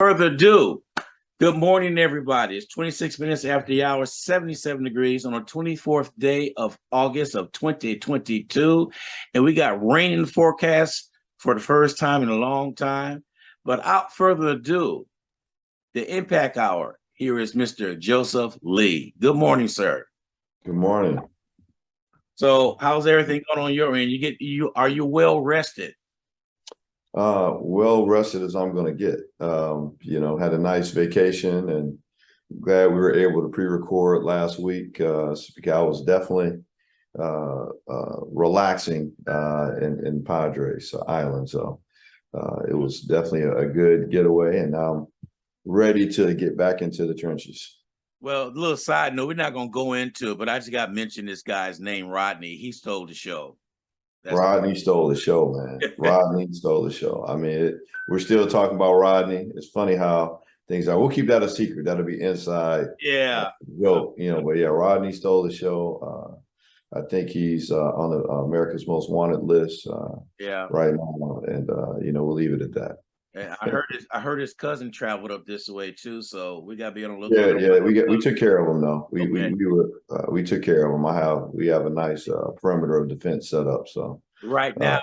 further ado, good morning, everybody. It's 26 minutes after the hour, 77 degrees on the 24th day of August of 2022. And we got rain in the forecast for the first time in a long time. But without further ado, the Impact Hour, here is Mr. Joseph Lee. Good morning, sir. Good morning. So how's everything going on your end? Are you well rested? Well rested as I'm going to get. Had a nice vacation and glad we were able to pre-record last week. I was definitely relaxing in Padres Island. So it was definitely a good getaway, and now I'm ready to get back into the trenches. Well, a little side note, we're not going to go into it, but I just got to mention this guy's name, Rodney. He stole the show. Rodney stole the show, man. Rodney stole the show. I mean, we're still talking about Rodney. It's funny how things are. We'll keep that a secret. That'll be inside. Yeah. Joke, but yeah, Rodney stole the show. I think he's on the America's Most Wanted list right now, and we'll leave it at that. I heard his cousin traveled up this way too, so we got to be on the lookout. Yeah. We took care of him though. We took care of him. We have a nice perimeter of defense set up. So right now,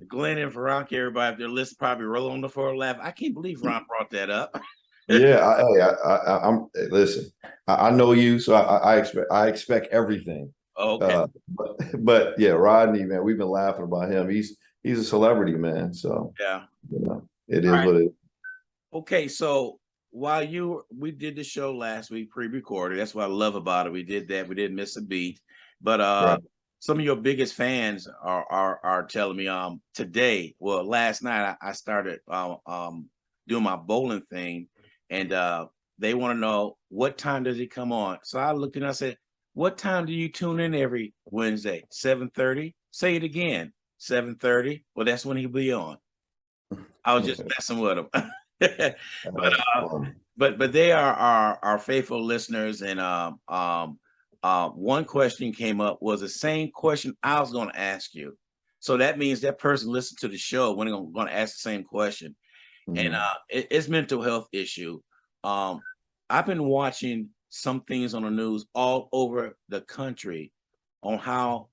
Glenn and Veronica, everybody, their list probably roll on the floor laugh. I can't believe Ron brought that up. Yeah, I'm listen. I know you, so I expect everything. Okay. But yeah, Rodney, man, we've been laughing about him. He's a celebrity, man. So yeah. It is what it is. Okay, so we did the show last week, pre-recorded. That's what I love about it. We did that. We didn't miss a beat. But some of your biggest fans are telling me today. Well, last night I started doing my bowling thing, and they want to know what time does he come on. So I looked and I said, "What time do you tune in every Wednesday? 7:30? Say it again. 7:30. Well, that's when he'll be on." I was just messing with them. but they are our faithful listeners, and one question came up was the same question I was going to ask you. So that means that person listened to the show when they're going to ask the same question. Mm-hmm. And it's mental health issue. I've been watching some things on the news all over the country on how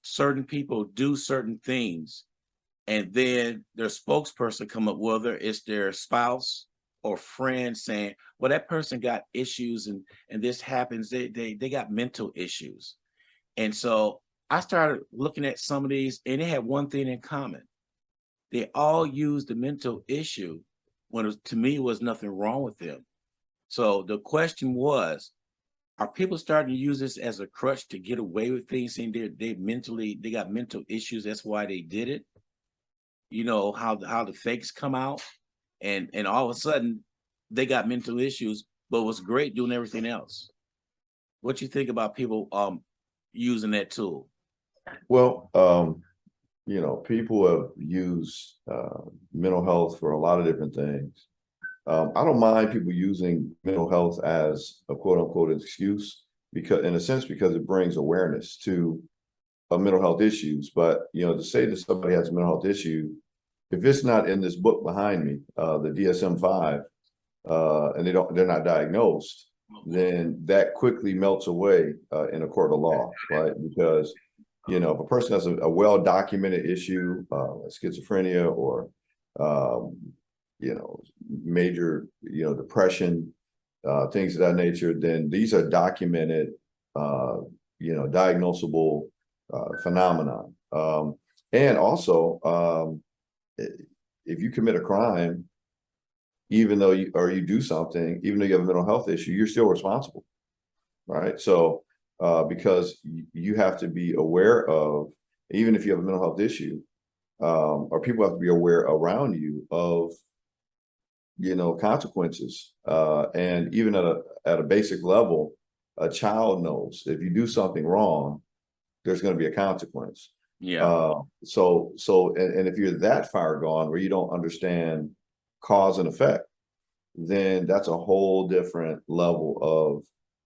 certain people do certain things, and then their spokesperson come up, whether it's their spouse or friend, saying, well, that person got issues and this happens. They got mental issues. And so I started looking at some of these, and they had one thing in common. They all used the mental issue when to me was nothing wrong with them. So the question was, are people starting to use this as a crutch to get away with things, saying they got mental issues, that's why they did it? You know how the fakes come out, and all of a sudden they got mental issues, but was great doing everything else. What you think about people using that tool? Well, people have used mental health for a lot of different things. I don't mind people using mental health as a quote unquote excuse, because it brings awareness to mental health issues. But to say that somebody has a mental health issue, if it's not in this book behind me, the DSM-5, and they're not diagnosed, then that quickly melts away in a court of law, right? Because if a person has a well-documented issue, schizophrenia or major depression, things of that nature, then these are documented diagnosable phenomenon. And also, if you commit a crime, even though you do something, even though you have a mental health issue, you're still responsible, right? So because you have to be aware of, even if you have a mental health issue, or people have to be aware around you of consequences, and even at a basic level, a child knows if you do something wrong, there's going to be a consequence. Yeah. So if you're that far gone where you don't understand cause and effect, then that's a whole different level of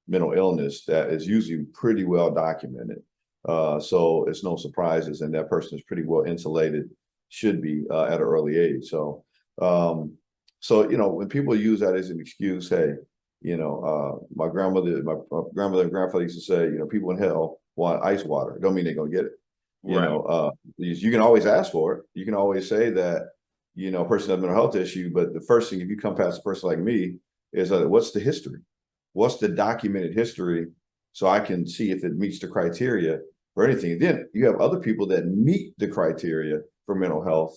mental illness that is usually pretty well documented. So it's no surprises, and that person is pretty well insulated, should be at an early age. So So, when people use that as an excuse, hey, my grandmother and grandfather used to say, people in hell want ice water. Don't mean they're gonna get it. Right. You can always ask for it. You can always say that, a person has a mental health issue, but the first thing, if you come past a person like me, is what's the history? What's the documented history? So I can see if it meets the criteria or anything. Then you have other people that meet the criteria for mental health,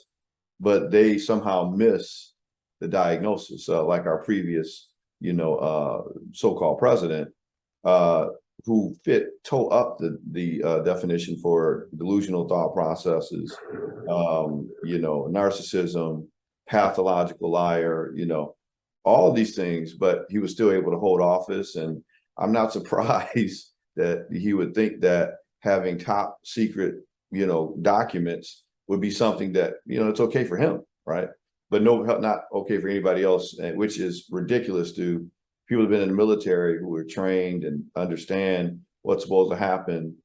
but they somehow miss the diagnosis, like our previous, so-called president, who fit toe up the definition for delusional thought processes, narcissism, pathological liar, all of these things, but he was still able to hold office. And I'm not surprised that he would think that having top secret, documents would be something that, it's okay for him, right? But no, not okay for anybody else, which is ridiculous to people who've been in the military, who are trained and understand what's supposed to happen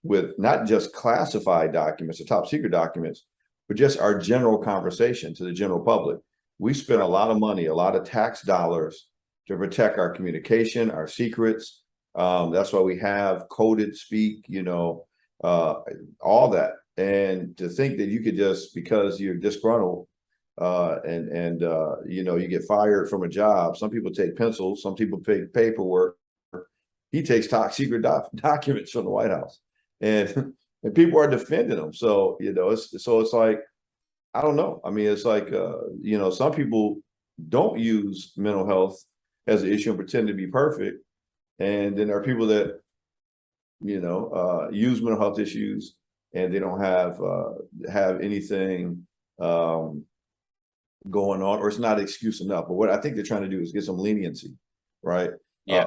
with not just classified documents or top secret documents, but just our general conversation to the general public. We spend a lot of money, a lot of tax dollars to protect our communication, our secrets. That's why we have coded speak, all that. And to think that you could just, because you're disgruntled, you get fired from a job. Some people take pencils, some people take paperwork. He takes top secret documents from the White House, and people are defending him. So it's like, I don't know. I mean, it's like some people don't use mental health as an issue and pretend to be perfect, and then there are people that use mental health issues and they don't have anything going on, or it's not excuse enough. But what I think they're trying to do is get some leniency, right? Yeah.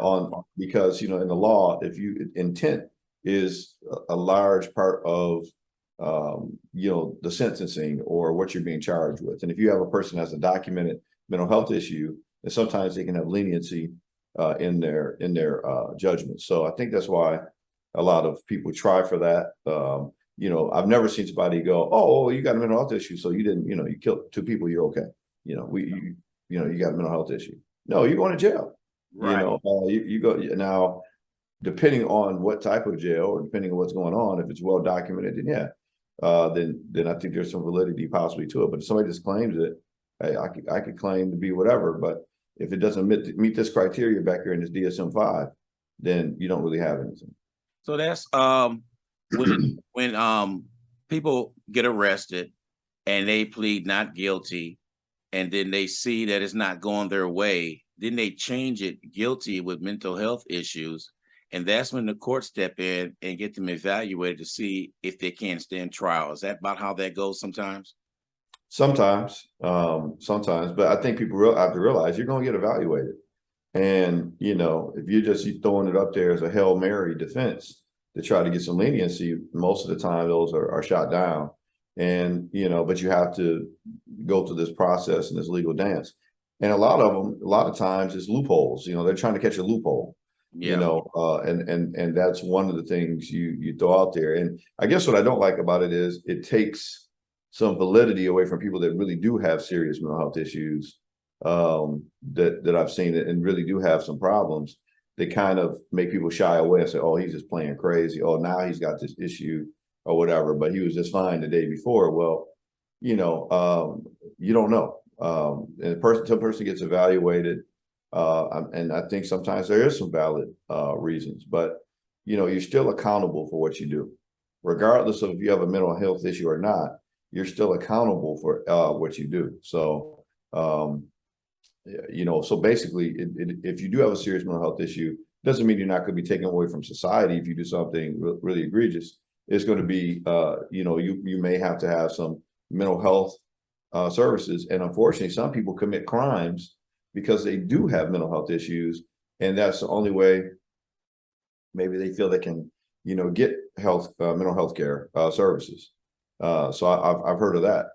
Because in the law, if intent is a large part of the sentencing or what you're being charged with. And if you have a person who has a documented mental health issue, then sometimes they can have leniency in their judgment. So I think that's why a lot of people try for that. I've never seen somebody go, "Oh, you got a mental health issue, so you didn't, you killed 2 people, you're okay." You got a mental health issue. No, you're going to jail. Right. You go now, depending on what type of jail or depending on what's going on. If it's well documented, then yeah, then I think there's some validity possibly to it. But if somebody just claims it, hey, I could claim to be whatever, but if it doesn't meet this criteria back here in this DSM-5, then you don't really have anything. So that's when people get arrested and they plead not guilty, and then they see that it's not going their way, then they change it guilty with mental health issues. And that's when the court step in and get them evaluated to see if they can stand trial. Is that about how that goes sometimes? Sometimes, but I think people have to realize you're going to get evaluated. And, if you're just throwing it up there as a Hail Mary defense to try to get some leniency, most of the time those are shot down. And, but you have to go through this process and this legal dance. And a lot of times it's loopholes, they're trying to catch a loophole. Yeah. And that's one of the things you throw out there. And I guess what I don't like about it is it takes some validity away from people that really do have serious mental health issues, that I've seen it and really do have some problems. They kind of make people shy away and say, "Oh, he's just playing crazy. Oh, now he's got this issue or whatever, but he was just fine the day before." Well, you don't know. And the person gets evaluated. And I think sometimes there is some valid reasons, but you're still accountable for what you do, regardless of if you have a mental health issue or not. You're still accountable for what you do. So, so basically, if you do have a serious mental health issue, doesn't mean you're not going to be taken away from society if you do something really egregious. It's going to be, you may have to have some mental health services, and unfortunately, some people commit crimes because they do have mental health issues, and that's the only way maybe they feel they can, get mental health care services. So I've heard of that,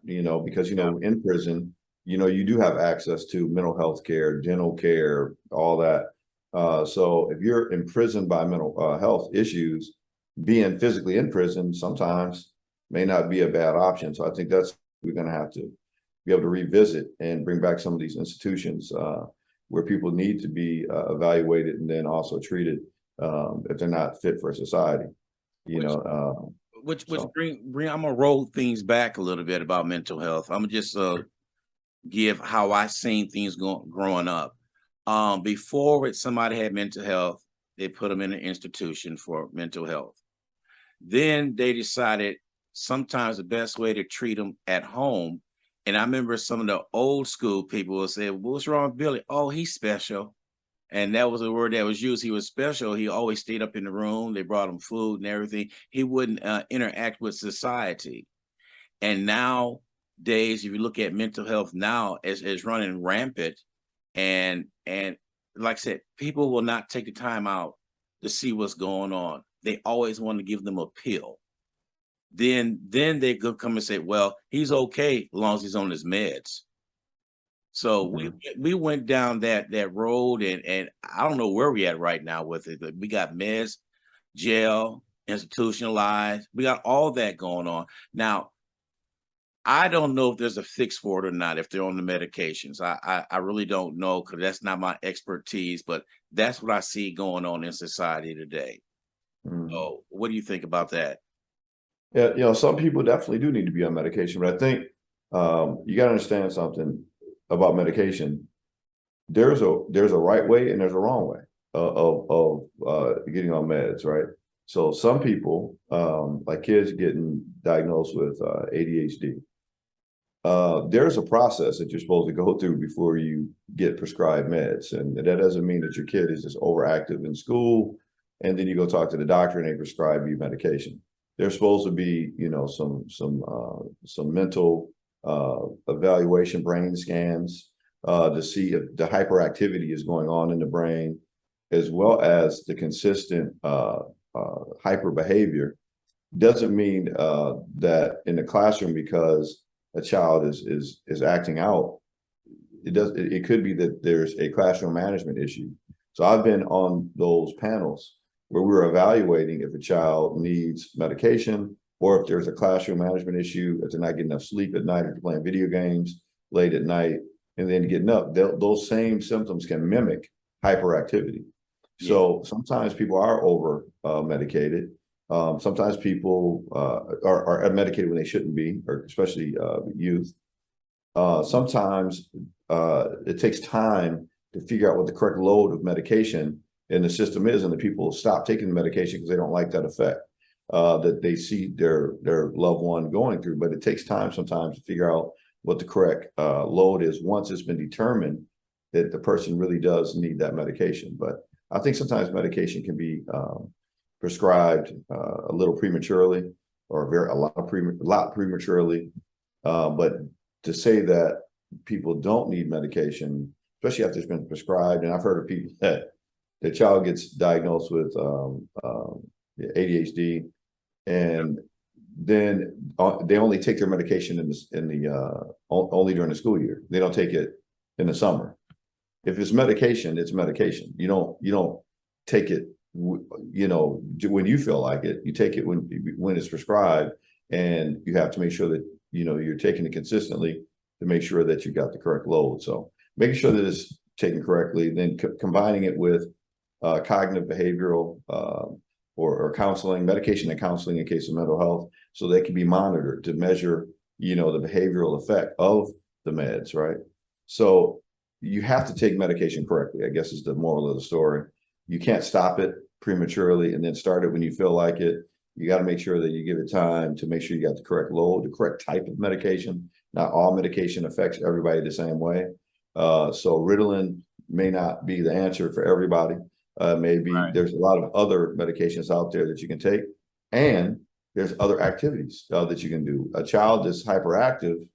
because, in prison, you do have access to mental health care, dental care, all that. So if you're imprisoned by mental health issues, being physically in prison sometimes may not be a bad option. So I think we're going to have to be able to revisit and bring back some of these institutions where people need to be evaluated and then also treated if they're not fit for society. Which bring I'm gonna roll things back a little bit about mental health. I'm gonna just give how I seen things growing up. Before somebody had mental health, they put them in an institution for mental health. Then they decided sometimes the best way to treat them at home. And I remember some of the old school people would say, "What's wrong with Billy? Oh, he's special." And that was a word that was used. He was special. He always stayed up in the room. They brought him food and everything. He wouldn't interact with society. And nowadays, if you look at mental health now, it's running rampant. And like I said, people will not take the time out to see what's going on. They always want to give them a pill. Then they could come and say, "Well, he's okay as long as he's on his meds." So we went down that road, and I don't know where we at right now with it. We got meds, jail, institutionalized. We got all that going on now. I don't know if there's a fix for it or not if they're on the medications. I really don't know because that's not my expertise, but that's what I see going on in society today. So what do you think about that? Yeah, some people definitely do need to be on medication, but I think you got to understand something about medication. There's a right way and there's a wrong way of getting on meds, right? So some people, like kids getting diagnosed with ADHD, there's a process that you're supposed to go through before you get prescribed meds, and that doesn't mean that your kid is just overactive in school, and then you go talk to the doctor and they prescribe you medication. There's supposed to be, some mental evaluation, brain scans to see if the hyperactivity is going on in the brain, as well as the consistent hyper behavior. Doesn't mean that in the classroom, because a child is acting out, it could be that there's a classroom management issue. So I've been on those panels where we're evaluating if a child needs medication or if there's a classroom management issue, if they're not getting enough sleep at night, if they're playing video games late at night, and then getting up. Those same symptoms can mimic hyperactivity. Yeah. So sometimes people are over medicated. Sometimes people are medicated when they shouldn't be, or especially youth. Sometimes it takes time to figure out what the correct load of medication in the system is, and the people stop taking the medication because they don't like that effect that they see their loved one going through. But it takes time sometimes to figure out what the correct load is once it's been determined that the person really does need that medication. But I think sometimes medication can be prescribed a little prematurely, or a lot prematurely. But to say that people don't need medication, especially after it's been prescribed, and I've heard of people that the child gets diagnosed with ADHD, and then they only take their medication only during the school year. They don't take it in the summer. If it's medication, it's medication. You don't take it, when you feel like it. You take it when it's prescribed, and you have to make sure that you're taking it consistently to make sure that you got the correct load. So making sure that it's taken correctly, then combining it with cognitive behavioral or counseling, medication and counseling in case of mental health, so they can be monitored to measure, the behavioral effect of the meds, right? So you have to take medication correctly, I guess, is the moral of the story. You can't stop it prematurely and then start it when you feel like it. You got to make sure that you give it time to make sure you got the correct load, the correct type of medication. Not all medication affects everybody the same way. So Ritalin may not be the answer for everybody. Maybe right. There's a lot of other medications out there that you can take, and there's other activities that you can do. A child that's hyperactive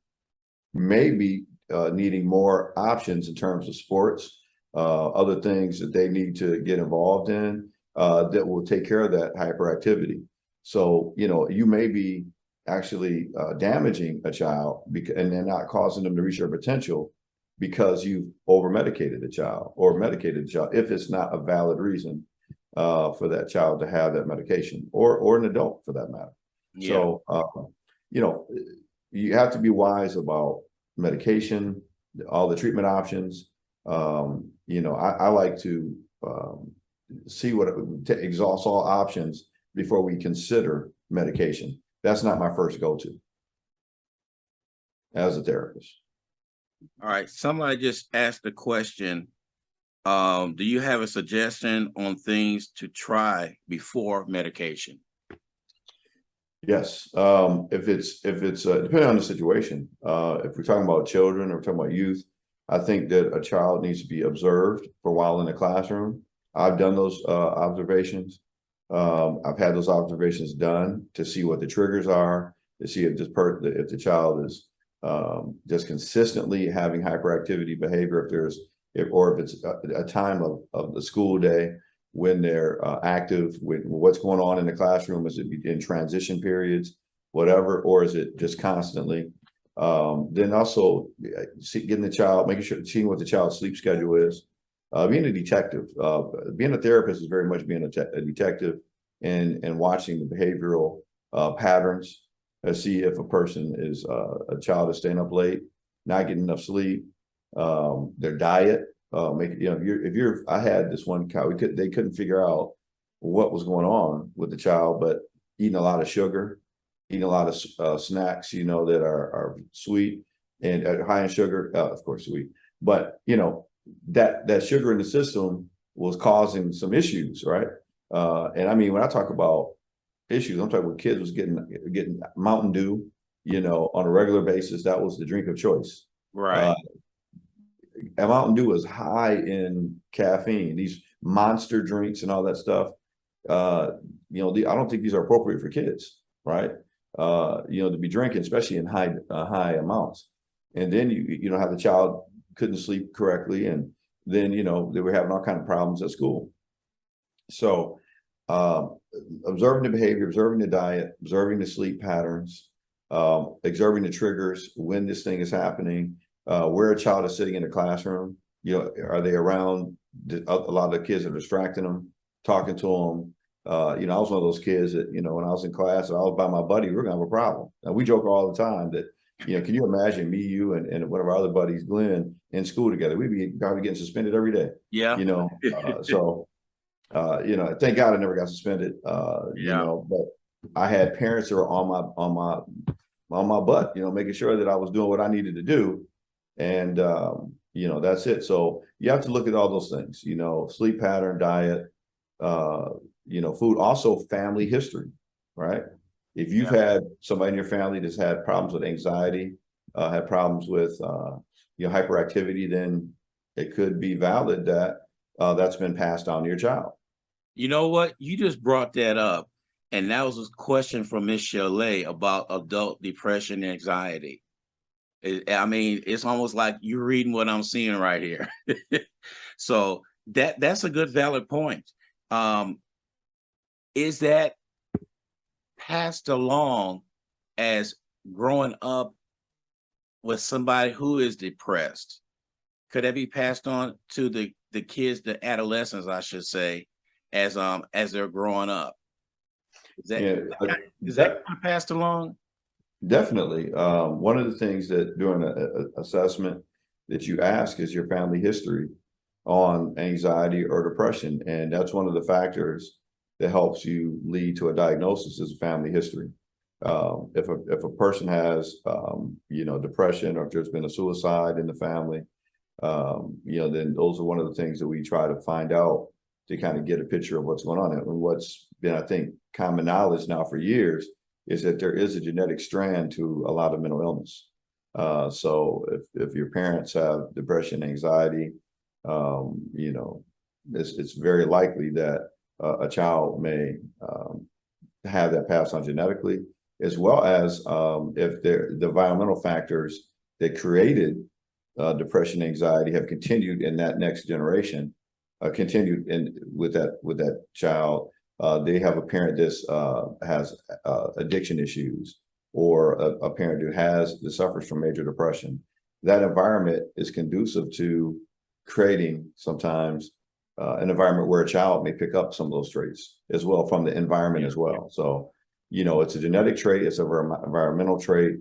may be needing more options in terms of sports, other things that they need to get involved in that will take care of that hyperactivity. So, you may be actually damaging a child and then not causing them to reach their potential because you've over-medicated a child or medicated a child, if it's not a valid reason for that child to have that medication, or an adult for that matter. Yeah. So, you have to be wise about medication, all the treatment options. I like to see exhaust all options before we consider medication. That's not my first go-to as a therapist. All right. Somebody just asked the question. Do you have a suggestion on things to try before medication? Yes. If it's depending on the situation, if we're talking about children or we're talking about youth, I think that a child needs to be observed for a while in the classroom. I've done those observations. I've had those observations done to see what the triggers are, to see if if the child is just consistently having hyperactivity behavior, or if it's a time of the school day when they're active with what's going on in the classroom. Is it in transition periods, whatever, or is it just constantly? Then also getting the child, seeing what the child's sleep schedule is. Being a detective, being a therapist is very much being a detective and watching the behavioral patterns. See if a child is staying up late, not getting enough sleep, their diet. I had this one cow, they couldn't figure out what was going on with the child, but eating a lot of sugar, eating a lot of snacks, that are sweet and high in sugar, of course, sweet, but that sugar in the system was causing some issues, right? And I mean, when I talk about issues, I'm talking about kids was getting Mountain Dew, on a regular basis. That was the drink of choice. Right. And Mountain Dew is high in caffeine. These monster drinks and all that stuff. I don't think these are appropriate for kids, right? To be drinking, especially in high amounts. And then you have the child couldn't sleep correctly, and then they were having all kinds of problems at school. So observing the behavior, observing the diet, observing the sleep patterns, observing the triggers when this thing is happening, where a child is sitting in the classroom. Are they around a lot of the kids are distracting them, talking to them? I was one of those kids that, when I was in class and I was by my buddy, we're gonna have a problem. And we joke all the time that, can you imagine me, you, and one of our other buddies, Glenn, in school together? We'd be probably getting suspended every day. Yeah. Thank God I never got suspended. But I had parents that were on my butt, making sure that I was doing what I needed to do. And that's it. So you have to look at all those things, sleep pattern, diet, food, also family history, right? If you've had somebody in your family that's had problems with anxiety, had problems with hyperactivity, then it could be valid that that's been passed on to your child. You know what? You just brought that up. And that was a question from Miss Chalet about adult depression and anxiety. It's almost like you're reading what I'm seeing right here. So that's a good valid point. Is that passed along as growing up with somebody who is depressed? Could that be passed on to the kids, the adolescents, I should say, as they're growing up? Is that passed along? Definitely. One of the things that during an assessment that you ask is your family history on anxiety or depression. And that's one of the factors that helps you lead to a diagnosis is family history. If a person has, depression, or if there's been a suicide in the family, then those are one of the things that we try to find out to kind of get a picture of what's going on. And what's been, I think, common knowledge now for years is that there is a genetic strand to a lot of mental illness. So if your parents have depression, anxiety, it's very likely that a child may have that passed on genetically, as well as if the environmental factors that created depression, anxiety have continued in that next generation, with that child. They have a parent that has addiction issues, or a parent that suffers from major depression. That environment is conducive to creating sometimes an environment where a child may pick up some of those traits as well from the environment as well. So, it's a genetic trait, it's an environmental trait.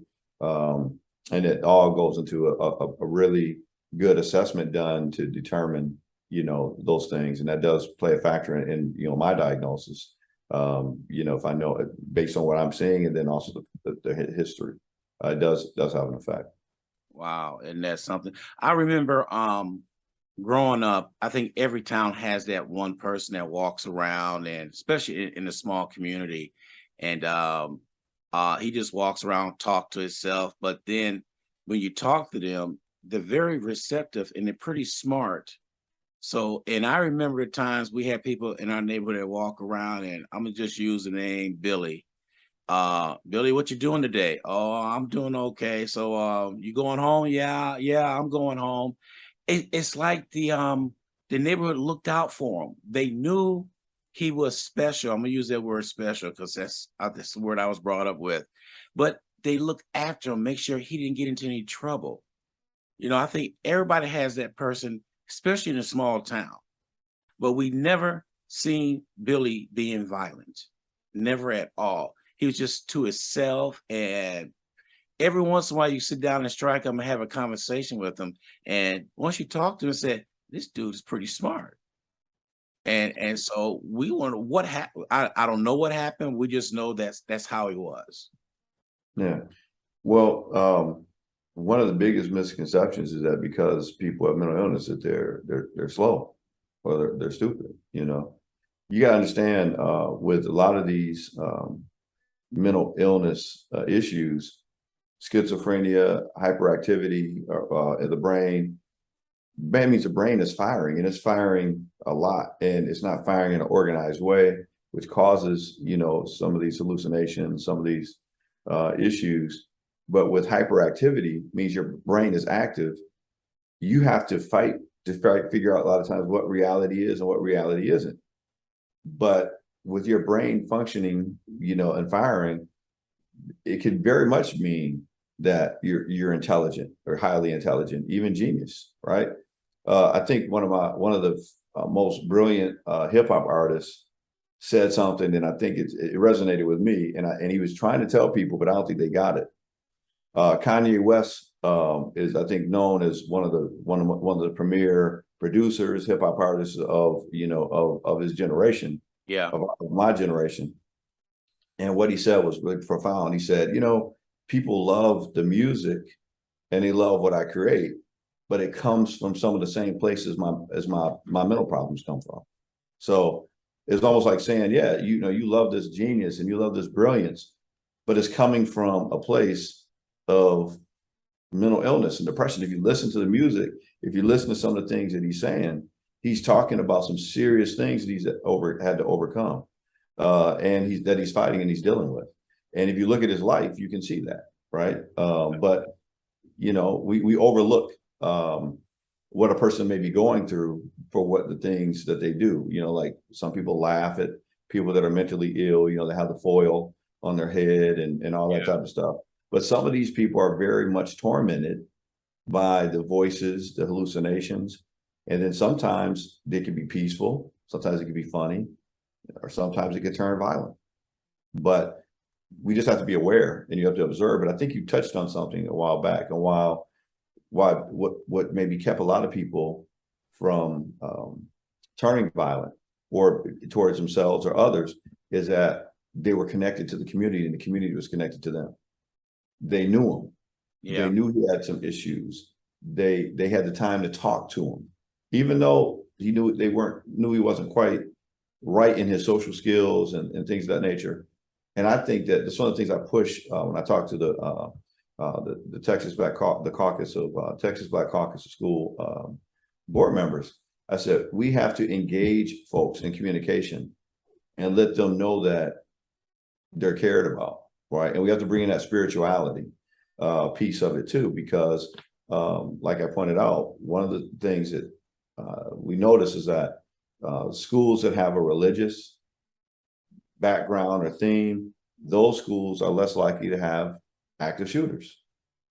And it all goes into a really good assessment done to determine, those things. And that does play a factor in my diagnosis. If I know it based on what I'm seeing, and then also the history, it does have an effect. Wow, and that's something I remember. Growing up, I think every town has that one person that walks around, and especially in a small community, and he just walks around, talk to himself. But then when you talk to them, they're very receptive and they're pretty smart. So, and I remember at times we had people in our neighborhood that walk around, and I'm gonna just use the name Billy. Billy, what you doing today? Oh, I'm doing okay. So, you going home? Yeah, yeah, I'm going home. It's like the neighborhood looked out for him. They knew he was special. I'm gonna use that word special because that's the word I was brought up with. But they looked after him, make sure he didn't get into any trouble. I think everybody has that person, especially in a small town. But we never seen Billy being violent, never at all. He was just to himself, and every once in a while you sit down and strike him and have a conversation with him. And once you talk to him, said, "This dude is pretty smart." And so we wonder what happened. I don't know what happened. We just know that's how he was. Yeah. Well, one of the biggest misconceptions is that because people have mental illness that they're slow or they're stupid. You got to understand, with a lot of these mental illness issues, schizophrenia, hyperactivity in the brain. That means the brain is firing, and it's firing a lot, and it's not firing in an organized way, which causes some of these hallucinations, some of these issues. But with hyperactivity, means your brain is active. You have to fight figure out a lot of times what reality is and what reality isn't. But with your brain functioning, and firing, it could very much mean that you're intelligent or highly intelligent, even genius, right? I think one of the most brilliant hip hop artists said something, and I think it resonated with me. And he was trying to tell people, but I don't think they got it. Kanye West is, I think, known as one of the premier producers, hip hop artists of his generation, Yeah. of my generation. And what he said was really profound. He said, people love the music and they love what I create, but it comes from some of the same places my mental problems come from. So it's almost like saying, yeah, you love this genius and you love this brilliance, but it's coming from a place of mental illness and depression. If you listen to the music, if you listen to some of the things that he's saying, he's talking about some serious things that he's had to overcome. And he's fighting and he's dealing with. And if you look at his life, you can see that, right? But we overlook what a person may be going through for what the things that they do. Like some people laugh at people that are mentally ill. They have the foil on their head and all that type of stuff. But some of these people are very much tormented by the voices, the hallucinations, and then sometimes they can be peaceful. Sometimes it can be funny, or sometimes it can turn violent. But we just have to be aware and you have to observe. But I think you touched on something a while back, and what maybe kept a lot of people from turning violent or towards themselves or others is that they were connected to the community and the community was connected to them. They knew him. Yeah. They knew he had some issues. They had the time to talk to him, even though he knew he wasn't quite right in his social skills and things of that nature. And I think that that's one of the things I push when I talk to the Texas Black Caucus of Texas Black Caucus of School board members. I said, we have to engage folks in communication and let them know that they're cared about, right? And we have to bring in that spirituality piece of it too, because like I pointed out, one of the things that we notice is that schools that have a religious background or theme, those schools are less likely to have active shooters,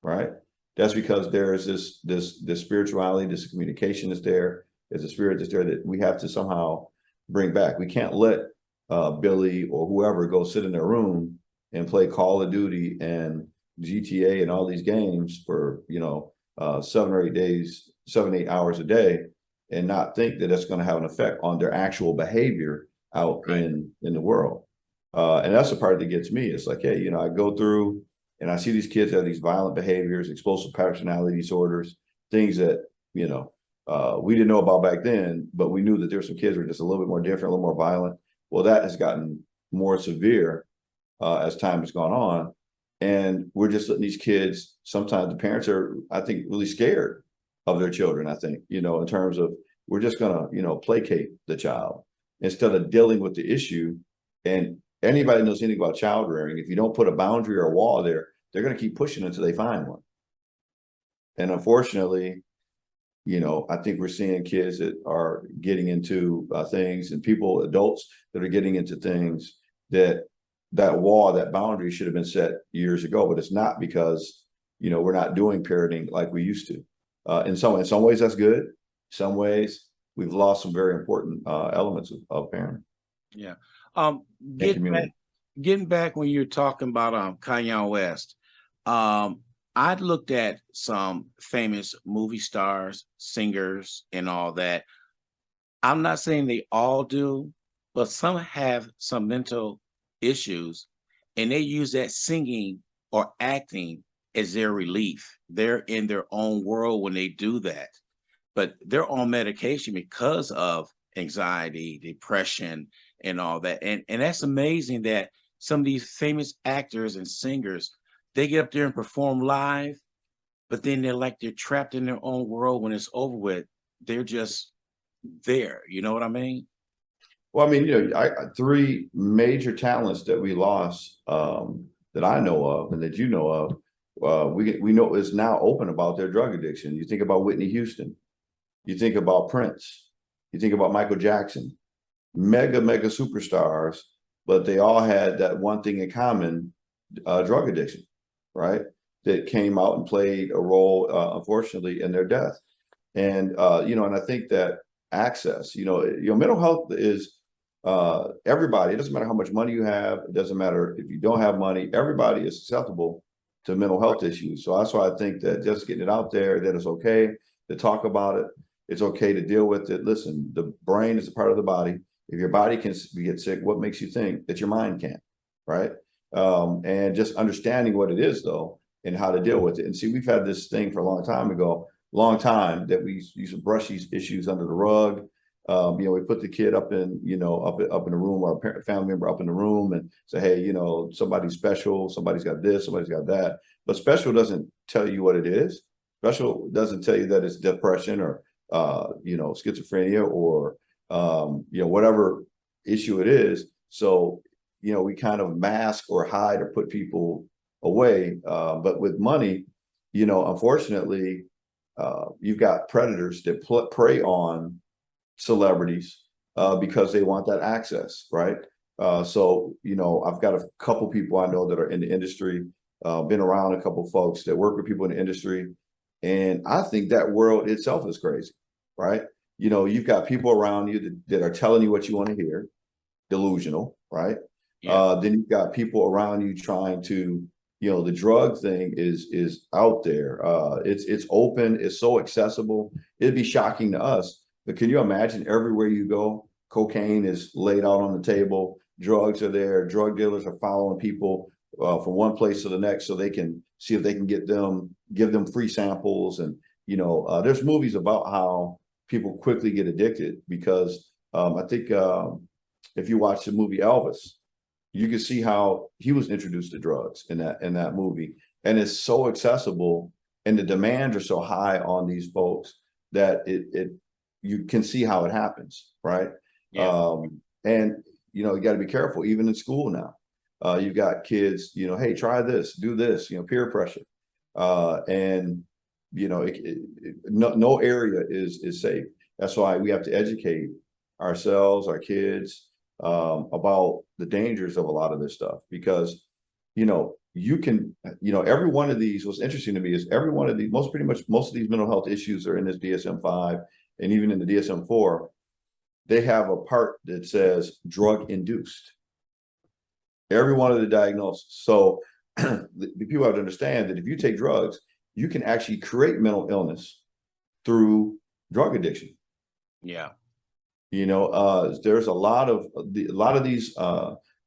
right? That's because there is this spirituality, this communication is there. There's a spirit that's there that we have to somehow bring back. We can't let Billy or whoever go sit in their room and play Call of Duty and GTA and all these games for, 7 or 8 hours a day, and not think that it's going to have an effect on their actual behavior out Right. in the world. And that's the part that gets me. It's like, hey, I go through and I see these kids have these violent behaviors, explosive personality disorders, things that, we didn't know about back then, but we knew that there were some kids who were just a little bit more different, a little more violent. Well, that has gotten more severe as time has gone on. And we're just letting these kids, sometimes the parents are, I think, really scared of their children, I think, in terms of we're just going to, placate the child instead of dealing with the issue. And anybody knows anything about child rearing, if you don't put a boundary or a wall there, they're going to keep pushing until they find one. And unfortunately, I think we're seeing kids that are getting into things, and adults that are getting into things that wall, that boundary should have been set years ago, but it's not, because, we're not doing parenting like we used to. In some ways that's good. Some ways we've lost some very important elements of parenting. Yeah. And community. Getting back when you're talking about Kanye West, I'd looked at some famous movie stars, singers, and all that. I'm not saying they all do, but some have some mental issues, and they use that singing or acting as their relief. They're in their own world when they do that, but they're on medication because of anxiety, depression, and all that. And that's amazing that some of these famous actors and singers, they get up there and perform live, but then they're trapped in their own world. When it's over with, they're just there. You know what I mean? Well, I mean, three major talents that we lost, that I know of and that you know of, we know is now open about their drug addiction. You think about Whitney Houston, you think about Prince, you think about Michael Jackson, mega superstars, but they all had that one thing in common, drug addiction, right? That came out and played a role, unfortunately, in their death. And and I think that access, mental health is everybody. It doesn't matter how much money you have. It doesn't matter if you don't have money. Everybody is susceptible to mental health issues. So that's why I think that just getting it out there, that it's okay to talk about it. It's okay to deal with it. Listen, the brain is a part of the body. If your body can get sick, what makes you think that your mind can't, right? And just understanding what it is, though, and how to deal with it. And see, we've had this thing for a long time that we used to brush these issues under the rug. We put the kid up in, up in the room, or a family member up in the room, and say, hey, somebody's special, somebody's got this, somebody's got that. But special doesn't tell you what it is. Special doesn't tell you that it's depression or, schizophrenia or, whatever issue it is. So, we kind of mask or hide or put people away. But with money, unfortunately, you've got predators that prey on celebrities because they want that access, right? So, I've got a couple people I know that are in the industry, been around a couple folks that work with people in the industry. And I think that world itself is crazy, right? You've got people around you that are telling you what you want to hear, delusional, right? Yeah. Then you've got people around you trying to, the drug thing is out there. It's open, it's so accessible. It'd be shocking to us, but can you imagine everywhere you go, cocaine is laid out on the table, drugs are there, drug dealers are following people from one place to the next so they can see if they can give them free samples. And, there's movies about how people quickly get addicted because I think if you watch the movie Elvis, you can see how he was introduced to drugs in that movie. And it's so accessible and the demands are so high on these folks that you can see how it happens, right? Yeah. And you got to be careful, even in school now. You've got kids, hey, try this, do this, peer pressure. And no area is safe. That's why we have to educate ourselves, our kids, about the dangers of a lot of this stuff, because you can, every one of these, what's interesting to me is every one of these, most of these mental health issues are in this DSM-5 and even in the DSM-4, they have a part that says drug induced. Every one of the diagnoses. So the people have to understand that if you take drugs, you can actually create mental illness through drug addiction. Yeah. There's a lot of these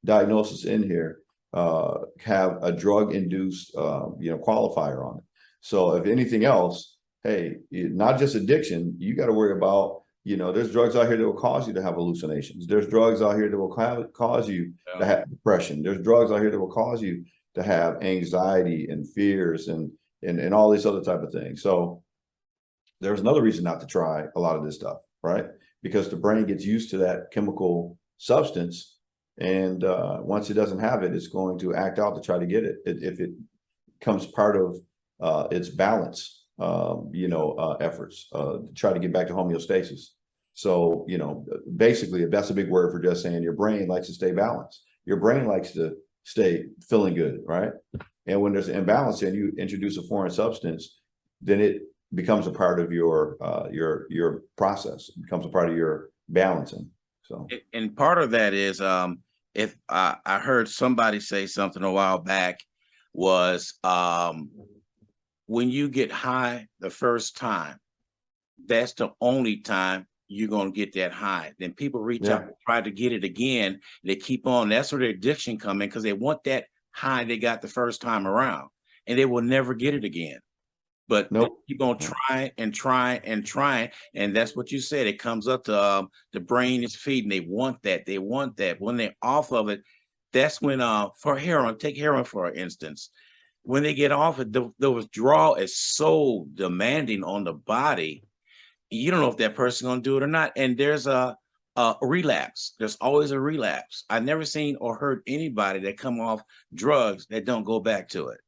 diagnoses in here have a drug induced qualifier on it. So if anything else, hey, not just addiction, you got to worry about, there's drugs out here that will cause you to have hallucinations. There's drugs out here that will cause you to have depression. There's drugs out here that will cause you to have anxiety and fears and all these other type of things. So there's another reason not to try a lot of this stuff, right? Because the brain gets used to that chemical substance, and once it doesn't have it, it's going to act out to try to get it. If it becomes part of its balance, efforts to try to get back to homeostasis. So, basically, that's a big word for just saying your brain likes to stay balanced. Your brain likes to stay feeling good, right? And when there's an imbalance and you introduce a foreign substance, then it becomes a part of your process. It becomes a part of your balancing. So, and part of that is if I heard somebody say something a while back was when you get high the first time, that's the only time you're going to get that high. Then people reach out and try to get it again. They keep on. That's where the addiction come in, because they want that high they got the first time around, and they will never get it again. But they keep on trying and trying and trying. And that's what you said. It comes up to the brain is feeding. They want that. They want that. When they're off of it, that's when for heroin, take heroin for instance. When they get off it, the withdrawal is so demanding on the body. You don't know if that person's going to do it or not. And there's a relapse. There's always a relapse. I've never seen or heard anybody that come off drugs that don't go back to it.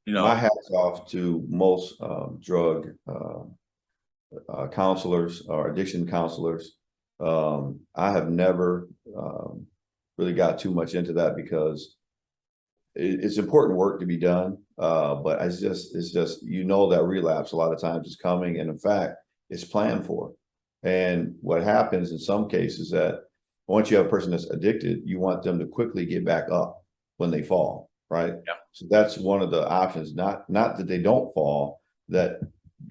My hat's off to most drug counselors or addiction counselors. I have never really got too much into that because it's important work to be done. But it's just that relapse a lot of times is coming, and in fact, it's planned for. And what happens in some cases that once you have a person that's addicted, you want them to quickly get back up when they fall. Right. Yeah. So that's one of the options, not that they don't fall, that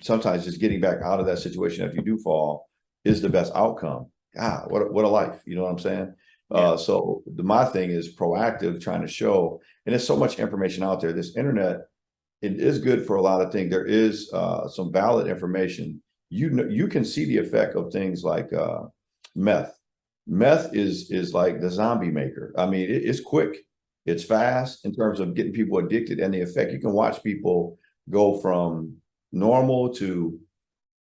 sometimes just getting back out of that situation if you do fall is the best outcome. God, what a life. You know what I'm saying? Yeah. So my thing is proactive, trying to show, and there's so much information out there. This internet, it is good for a lot of things. There is some valid information. You can see the effect of things like meth. Meth is like the zombie maker. I mean, it's quick. It's fast in terms of getting people addicted, and the effect. You can watch people go from normal to,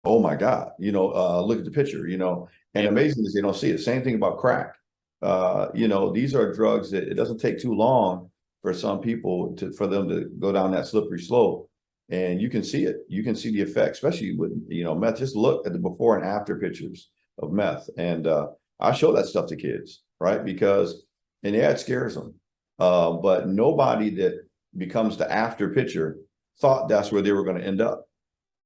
oh my God, look at the picture, and amazing is they don't see it. Same thing about crack. These are drugs that it doesn't take too long for some people for them to go down that slippery slope, and you can see it. You can see the effect, especially with, meth. Just look at the before and after pictures of meth. And I show that stuff to kids, right? And it scares them. But nobody that becomes the after picture thought that's where they were going to end up,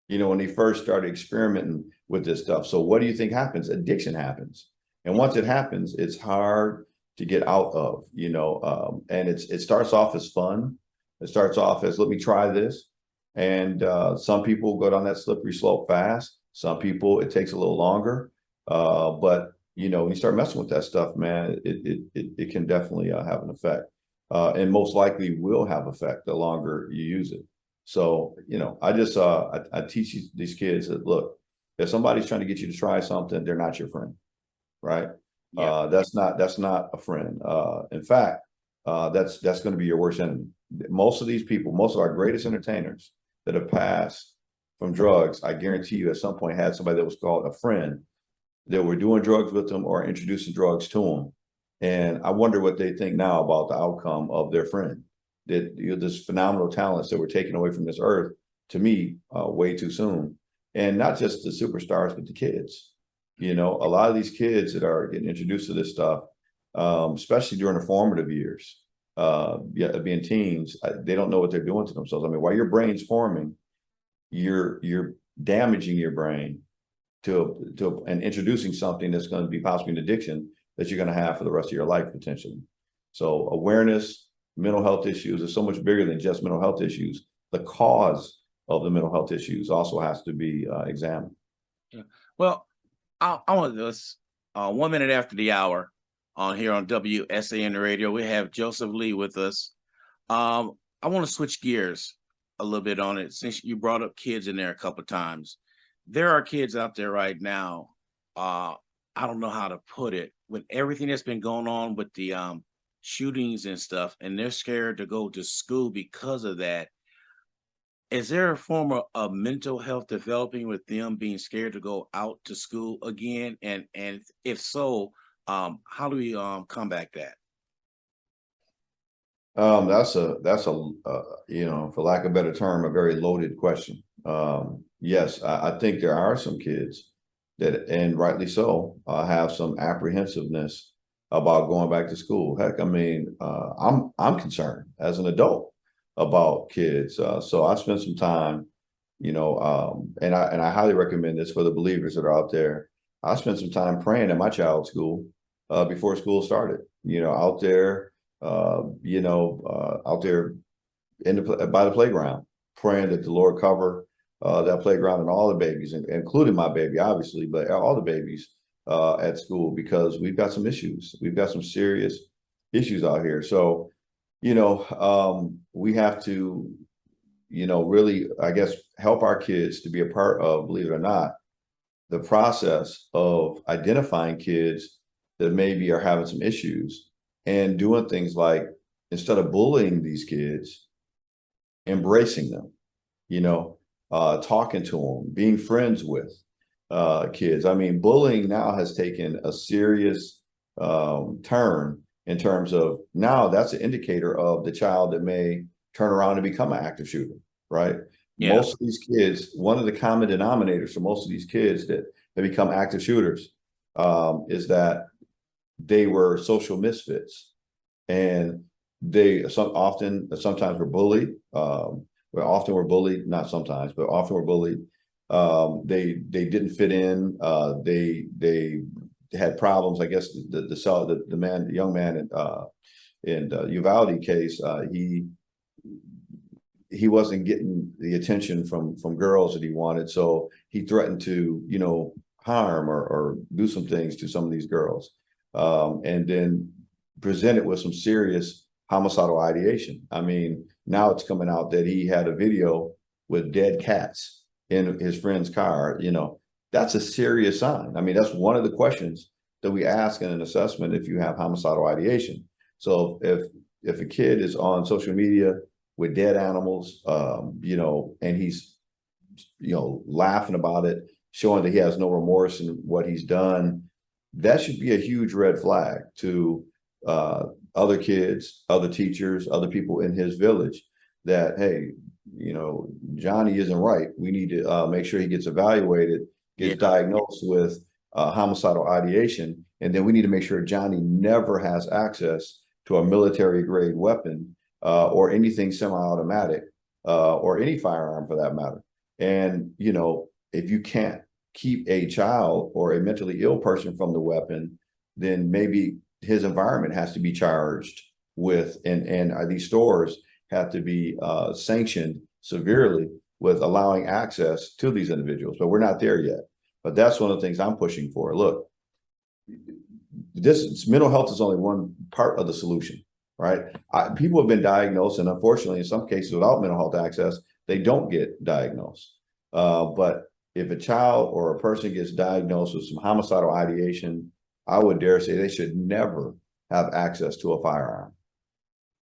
when they first started experimenting with this stuff. So what do you think happens? Addiction happens. And once it happens, it's hard to get out of, and it starts off as fun. It starts off as, let me try this. And some people go down that slippery slope fast. Some people, it takes a little longer. But, when you start messing with that stuff, man, it can definitely have an effect. And most likely will have effect the longer you use it. So, I just, I teach these kids that, look, if somebody's trying to get you to try something, they're not your friend, right? Yeah. That's not a friend. In fact, that's going to be your worst enemy. Most of these people, most of our greatest entertainers that have passed from drugs, I guarantee you at some point had somebody that was called a friend that were doing drugs with them or introducing drugs to them. And I wonder what they think now about the outcome of their friend. That this phenomenal talents that were taken away from this earth, to me, way too soon. And not just the superstars, but the kids. A lot of these kids that are getting introduced to this stuff, especially during the formative years, being teens, they don't know what they're doing to themselves. I mean, while your brain's forming, you're damaging your brain and introducing something that's going to be possibly an addiction that you're going to have for the rest of your life potentially. So awareness, mental health issues is so much bigger than just mental health issues. The cause of the mental health issues also has to be examined. Yeah. Well, I want this 1 minute after the hour on here on WSAN radio. We have Joseph Lee with us. I want to switch gears a little bit on it since you brought up kids in there a couple of times. There are kids out there right now. I don't know how to put it, with everything that's been going on with the shootings and stuff, and they're scared to go to school because of that. Is there a form of mental health developing with them being scared to go out to school again? And if so, how do we combat that? That's a for lack of a better term, a very loaded question. Yes, I think there are some kids that, and rightly so, have some apprehensiveness about going back to school. Heck, I mean, I'm concerned as an adult about kids. So I spent some time, and I highly recommend this for the believers that are out there. I spent some time praying at my child's school before school started. Out there, out there by the playground, praying that the Lord cover that playground and all the babies, including my baby, obviously, but all the babies at school, because we've got some issues. We've got some serious issues out here. So, we have to, really, I guess, help our kids to be a part of, believe it or not, the process of identifying kids that maybe are having some issues and doing things like, instead of bullying these kids, embracing them, talking to them, being friends with kids. I mean, bullying now has taken a serious turn in terms of, now that's an indicator of the child that may turn around and become an active shooter, right? Yeah. Most of these kids, one of the common denominators for most of these kids that become active shooters is that they were social misfits, and they sometimes were bullied. Often were bullied, not sometimes, but often were bullied. They didn't fit in. They had problems. I guess the young man in the Uvalde case, he wasn't getting the attention from girls that he wanted, so he threatened to harm or do some things to some of these girls, and then presented with some serious homicidal ideation. I mean, now it's coming out that he had a video with dead cats in his friend's car. That's a serious sign. I mean, that's one of the questions that we ask in an assessment if you have homicidal ideation. So if a kid is on social media with dead animals, and he's, laughing about it, showing that he has no remorse in what he's done, that should be a huge red flag to other kids, other teachers, other people in his village, that, hey, Johnny isn't right. We need to make sure he gets evaluated, gets diagnosed with homicidal ideation, and then we need to make sure Johnny never has access to a military grade weapon or anything semi-automatic or any firearm for that matter. And, if you can't keep a child or a mentally ill person from the weapon, then maybe his environment has to be charged with, and these stores have to be sanctioned severely with allowing access to these individuals. But we're not there yet. But that's one of the things I'm pushing for. Look, this mental health is only one part of the solution, right? People have been diagnosed, and unfortunately, in some cases, without mental health access, they don't get diagnosed. But if a child or a person gets diagnosed with some homicidal ideation, I would dare say they should never have access to a firearm,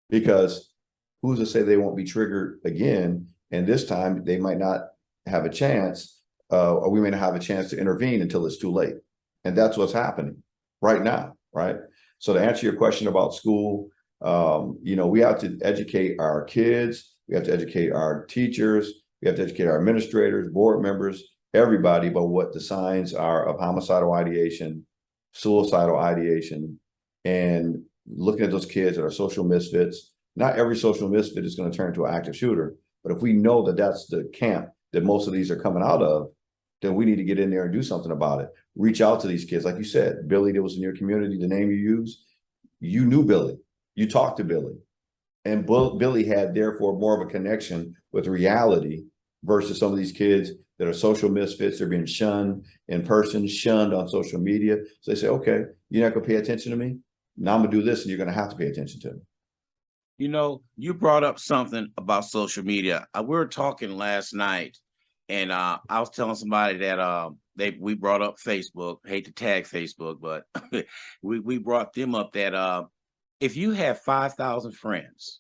because who's to say they won't be triggered again? And this time they might not have a chance, or we may not have a chance to intervene until it's too late. And that's what's happening right now, right? So to answer your question about school, we have to educate our kids, we have to educate our teachers, we have to educate our administrators, board members, everybody about what the signs are of homicidal ideation, suicidal ideation, and looking at those kids that are social misfits. Not every social misfit is going to turn into an active shooter, but if we know that that's the camp that most of these are coming out of, then we need to get in there and do something about it. Reach out to these kids. Like you said, Billy that was in your community, the name you use, you knew Billy. You talked to Billy. And Billy had therefore more of a connection with reality versus some of these kids that are social misfits. They're being shunned in person, shunned on social media. So they say, okay, you're not going to pay attention to me. Now I'm going to do this and you're going to have to pay attention to me. You know, you brought up something about social media. We were talking last night, and I was telling somebody that we brought up Facebook. Hate to tag Facebook, but we brought them up that if you have 5,000 friends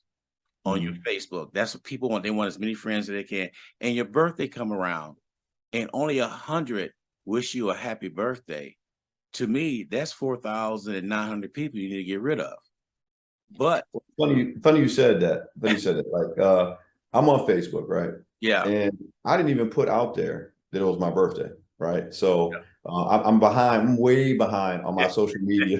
on your Facebook, that's what people want. They want as many friends as they can. And your birthday come around, and only 100 wish you a happy birthday. To me, that's 4,900 people you need to get rid of. But funny you said that. Funny you said that. Like I'm on Facebook, right? yeah, And I didn't even put out there that it was my birthday, right? So I'm behind. I'm way behind on my social media,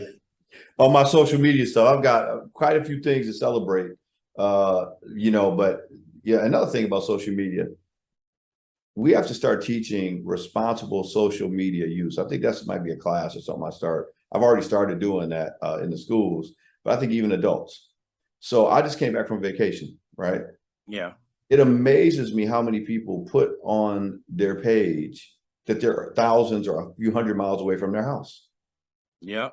on my social media stuff. I've got quite a few things to celebrate, you know. But yeah, another thing about social media, we have to start teaching responsible social media use. I think that might be a class or something. I've already started doing that in the schools, but I think even adults. So I just came back from vacation, right? yeah, It amazes me how many people put on their page that they're thousands or a few hundred miles away from their house. yeah.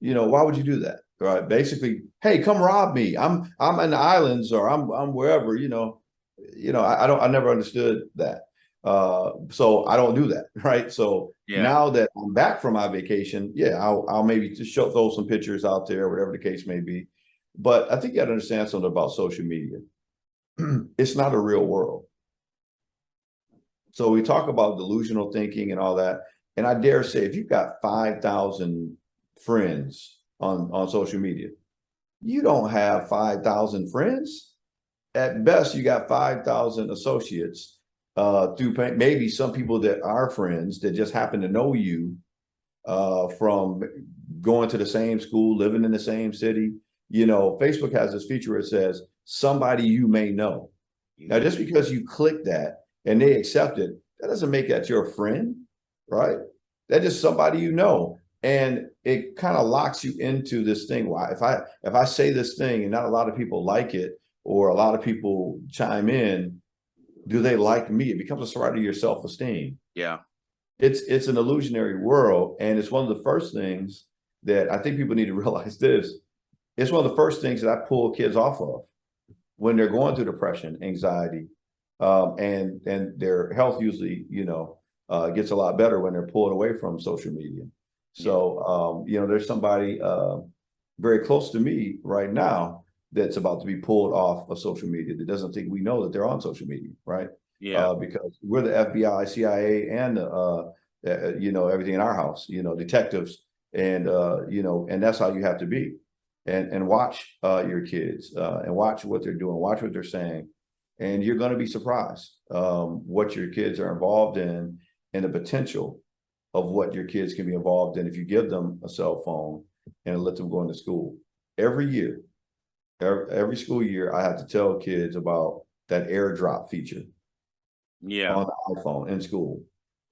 You know, why would you do that? Right? Basically, hey, come rob me. I'm in the islands or I'm wherever, you know. I never understood that. So I don't do that, right? So Yeah. now that I'm back from my vacation, yeah, I'll maybe just throw some pictures out there, whatever the case may be. But I think you got to understand something about social media. It's not a real world. So we talk about delusional thinking and all that. And I dare say, if you've got 5,000 friends on social media, you don't have 5,000 friends. At best, you got 5,000 associates through maybe some people that are friends that just happen to know you from going to the same school, living in the same city. You know, Facebook has this feature where it says somebody you may know. Now, just because you click that and they accept it, that doesn't make that your friend, right? That's just somebody you know. And it kind of locks you into this thing. Why, if I say this thing and not a lot of people like it, or a lot of people chime in, do they like me? It becomes a threat to your self-esteem. Yeah. It's an illusionary world. And it's one of the first things that I think people need to realize this. It's one of the first things that I pull kids off of when they're going through depression, anxiety, and their health usually, gets a lot better when they're pulled away from social media. So, there's somebody very close to me right now that's about to be pulled off of social media that doesn't think we know that they're on social media, right? Yeah. Because we're the FBI, CIA, and everything in our house, detectives, and and that's how you have to be, and watch your kids and watch what they're doing, watch what they're saying, and you're going to be surprised what your kids are involved in and the potential of what your kids can be involved in if you give them a cell phone and let them go into school. Every year, every school year, I have to tell kids about that AirDrop feature on the iPhone in school.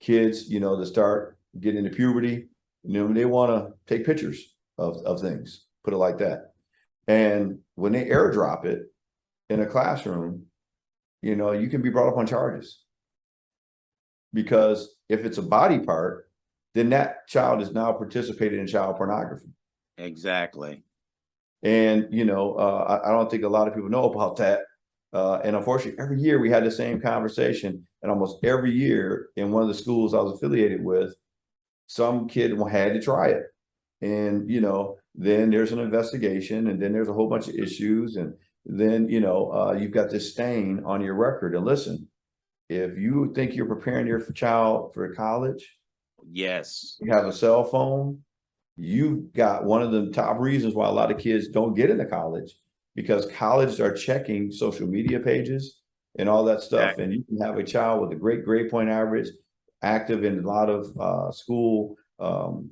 Kids, that start getting into puberty, they want to take pictures of things, put it like that. And when they AirDrop it in a classroom, you can be brought up on charges. Because if it's a body part, then that child is now participating in child pornography. Exactly. And, I don't think a lot of people know about that. And unfortunately, every year we had the same conversation. And almost every year in one of the schools I was affiliated with, some kid had to try it. And, then there's an investigation, and then there's a whole bunch of issues. And then, you've got this stain on your record. And listen, if you think you're preparing your child for college, yes, you have a cell phone, you got one of the top reasons why a lot of kids don't get into college, because colleges are checking social media pages and all that stuff. exactly. And you can have a child with a great grade point average, active in a lot of school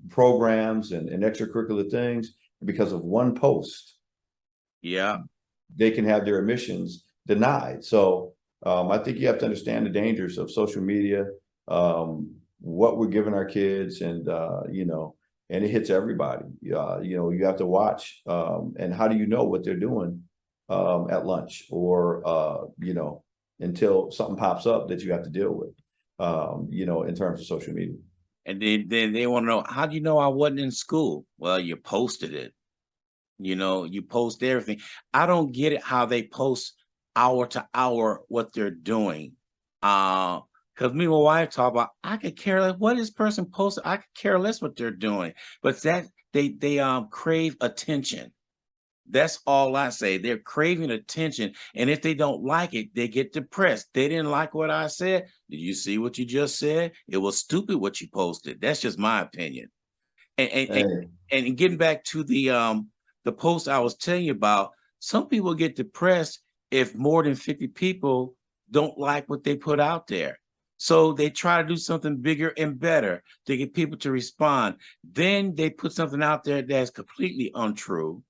programs and extracurricular things. Because of one post, they can have their admissions denied. So I think you have to understand the dangers of social media, what we're giving our kids, and and it hits everybody. You have to watch, and how do you know what they're doing at lunch, or until something pops up that you have to deal with, in terms of social media. And then they want to know, how do you know I wasn't in school? Well, you posted it. You post everything. I don't get it how they post hour to hour what they're doing. Because me and my wife talk about, I could care less what this person posted. I could care less what they're doing. But that they crave attention. That's all I say. They're craving attention. And if they don't like it, they get depressed. They didn't like what I said. Did you see what you just said? It was stupid what you posted. That's just my opinion. And and getting back to the post I was telling you about, some people get depressed if more than 50 people don't like what they put out there. So they try to do something bigger and better to get people to respond. Then they put something out there that's completely untrue,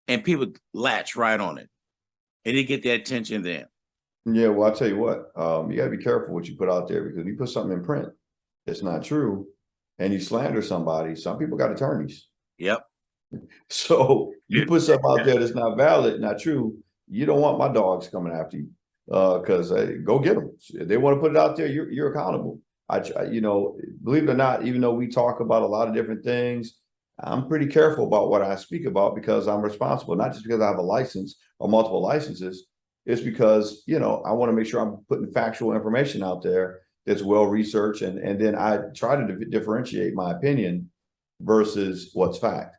and people latch right on it, and they get their attention then. Yeah, well, I'll tell you what, you got to be careful what you put out there, because if you put something in print that's not true and you slander somebody, some people got attorneys. Yep. So you put something out there that's not valid, not true, you don't want my dogs coming after you, because go get them. If they want to put it out there, you're accountable. Believe it or not, even though we talk about a lot of different things, I'm pretty careful about what I speak about, because I'm responsible, not just because I have a license or multiple licenses. It's because, I want to make sure I'm putting factual information out there that's well researched, and then I try to differentiate my opinion versus what's fact.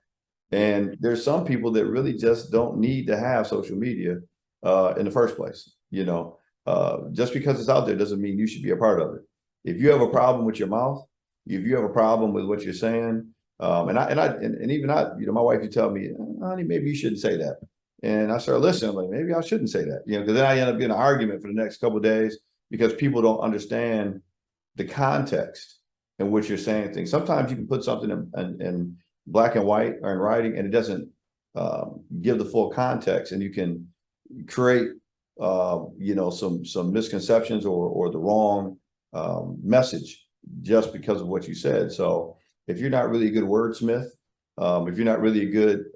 And there's some people that really just don't need to have social media in the first place. Just because it's out there doesn't mean you should be a part of it. If you have a problem with your mouth, if you have a problem with what you're saying, and even my wife would tell me, honey, maybe you shouldn't say that. And I started listening. I'm like, maybe I shouldn't say that, because then I end up getting an argument for the next couple of days, because people don't understand the context in which you're saying things. Sometimes you can put something in black and white or in writing, and it doesn't give the full context, and you can create some misconceptions or the wrong message just because of what you said. So if you're not really a good wordsmith, if you're not really a good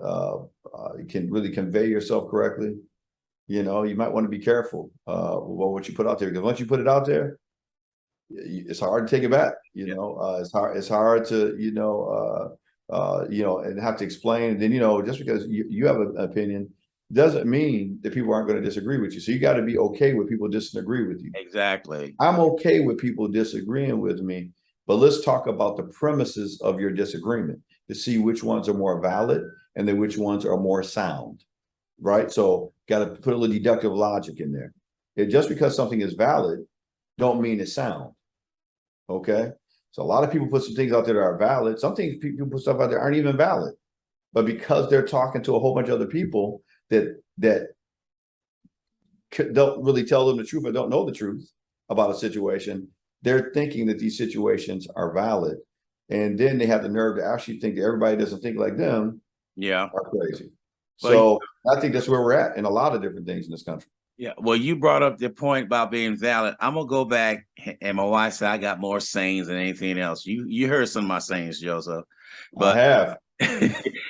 you can really convey yourself correctly, you might want to be careful with what you put out there, because once you put it out there, it's hard to take it back. It's hard to and have to explain. And then just because you have an opinion doesn't mean that people aren't going to disagree with you. So you got to be okay with people disagree with you. Exactly. I'm okay with people disagreeing with me, but let's talk about the premises of your disagreement to see which ones are more valid and then which ones are more sound, right? So got to put a little deductive logic in there. Just because something is valid don't mean it's sound, okay? So a lot of people put some things out there that are valid. Some things people put stuff out there aren't even valid, but because they're talking to a whole bunch of other people that don't really tell them the truth or don't know the truth about a situation, they're thinking that these situations are valid. And then they have the nerve to actually think that everybody doesn't think like them. Yeah. Are crazy. So I think that's where we're at in a lot of different things in this country. Yeah. Well, you brought up the point about being valid. I'm going to go back, and my wife said I got more sayings than anything else. You heard some of my sayings, Joseph. But I have.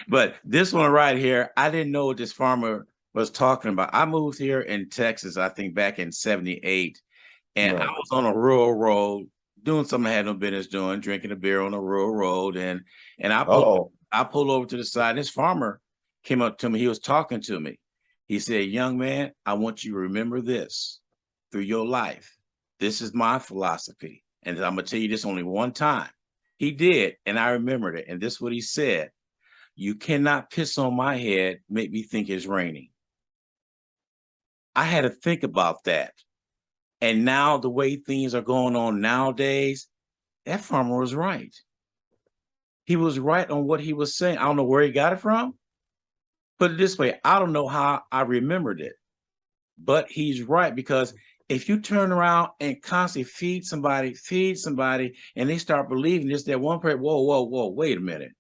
but this one right here, I didn't know what this farmer was talking about. I moved here in Texas, I think back in 78. And right. I was on a rural road doing something I had no business doing, drinking a beer on a rural road. And I pulled over to the side. This farmer came up to me. He was talking to me. He said, young man, I want you to remember this through your life. This is my philosophy. And I'm going to tell you this only one time. He did. And I remembered it. And this is what he said. You cannot piss on my head, make me think it's raining. I had to think about that. And now the way things are going on nowadays, that farmer was right. He was right on what he was saying. I don't know where he got it from. Put it this way, I don't know how I remembered it, but he's right, because if you turn around and constantly feed somebody, and they start believing this, that one person, whoa, wait a minute.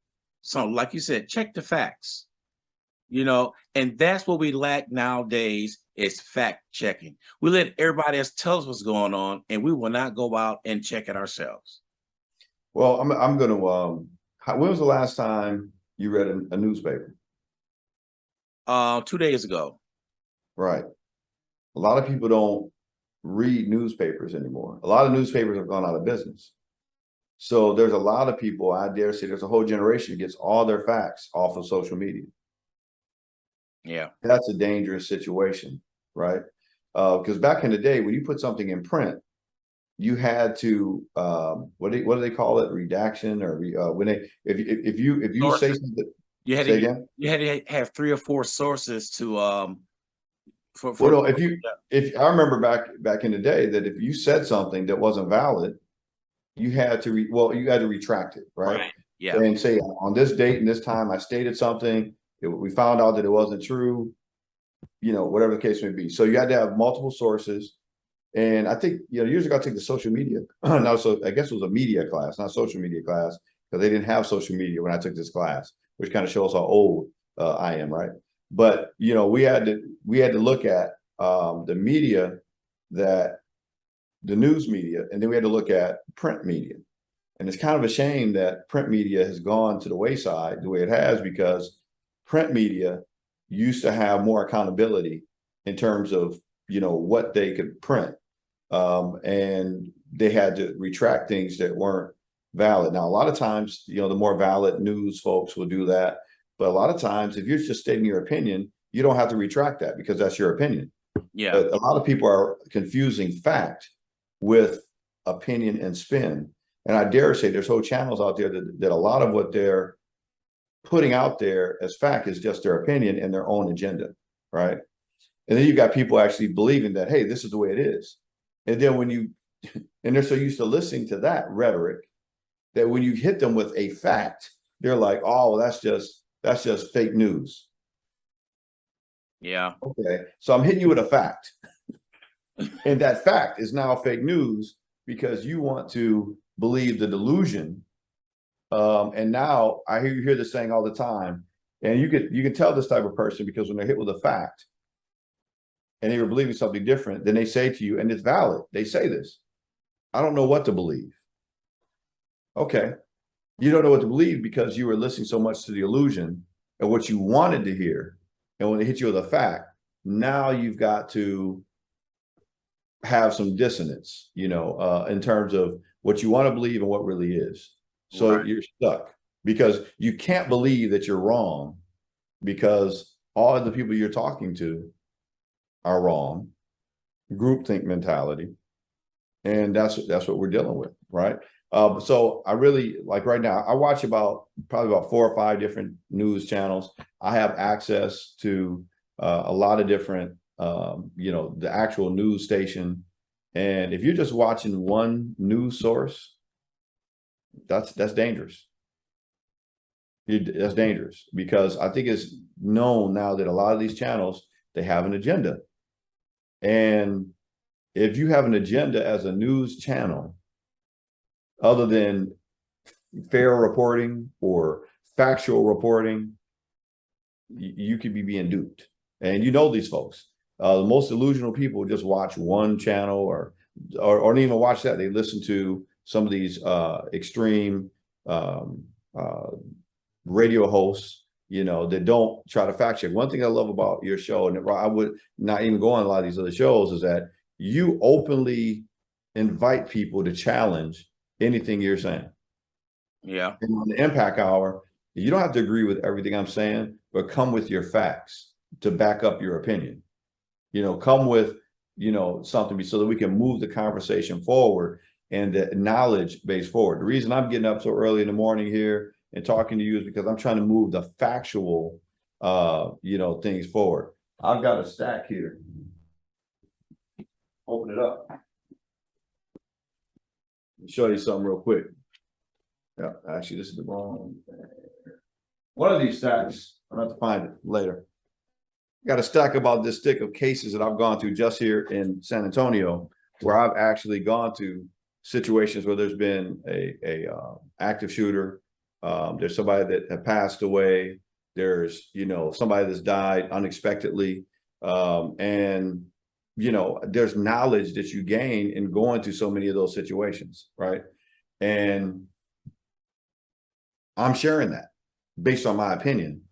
So like you said, check the facts, and that's what we lack nowadays is fact checking. We let everybody else tell us what's going on, and we will not go out and check it ourselves. Well, I'm going to, when was the last time you read a newspaper? 2 days ago. Right. A lot of people don't read newspapers anymore. A lot of newspapers have gone out of business. So there's a lot of people, I dare say there's a whole generation that gets all their facts off of social media. Yeah. That's a dangerous situation, right? Because back in the day, when you put something in print, you had to what do they call it? Redaction or when they if you say something, say again. You had to have 3 or 4 sources to for Well, no, if I remember back in the day that if you said something that wasn't valid, you had to you had to retract it, right? right. Yeah. And say on this date and this time I stated something, we found out that it wasn't true, whatever the case may be. So you had to have multiple sources. And I think, years ago I took the social media. Now, so I guess it was a media class, not social media class, because they didn't have social media when I took this class, which kind of shows how old I am, right? But we had to look at the media, that the news media, and then we had to look at print media. And it's kind of a shame that print media has gone to the wayside the way it has, because print media used to have more accountability in terms of what they could print, and they had to retract things that weren't valid. Now, a lot of times, the more valid news folks will do that, but a lot of times, if you're just stating your opinion, you don't have to retract that because that's your opinion. Yeah. But a lot of people are confusing fact with opinion and spin. And I dare say there's whole channels out there that a lot of what they're putting out there as fact is just their opinion and their own agenda, right? And then you got people actually believing that, hey, this is the way it is. And then and they're so used to listening to that rhetoric that when you hit them with a fact, they're like, oh, that's just fake news. Yeah. Okay, so I'm hitting you with a fact. And that fact is now fake news because you want to believe the delusion. And now I hear this saying all the time, and you can tell this type of person because when they're hit with a fact and they were believing something different, then they say to you, and it's valid, they say this, I don't know what to believe. Okay, you don't know what to believe because you were listening so much to the illusion and what you wanted to hear. And when they hit you with a fact, now you've got to have some dissonance, in terms of what you want to believe and what really is. So Right. you're stuck because you can't believe that you're wrong because all of the people you're talking to are wrong. Groupthink mentality. And that's what we're dealing with, right? So I really, like right now, I watch probably about 4 or 5 different news channels. I have access to a lot of different, the actual news station. And if you're just watching one news source, that's dangerous. That's dangerous because I think it's known now that a lot of these channels, they have an agenda. And if you have an agenda as a news channel, other than fair reporting or factual reporting, you could be being duped. And these folks, the most delusional people just watch one channel or don't even watch that. They listen to some of these extreme radio hosts, that don't try to fact check. One thing I love about your show, and I would not even go on a lot of these other shows, is that you openly invite people to challenge anything you're saying. Yeah. And on the Impact Hour, you don't have to agree with everything I'm saying, but come with your facts to back up your opinion. Come with, something so that we can move the conversation forward and the knowledge base forward. The reason I'm getting up so early in the morning here and talking to you is because I'm trying to move the factual, things forward. I've got a stack here. Open it up. Show you something real quick. Yeah, actually, this is the wrong thing. One of these stacks, I'll have to find it later. Got a stack about this thick of cases that I've gone through just here in San Antonio, where I've actually gone to situations where there's been a active shooter. There's somebody that had passed away. There's somebody that's died unexpectedly, and there's knowledge that you gain in going to so many of those situations, right? And I'm sharing that based on my opinion,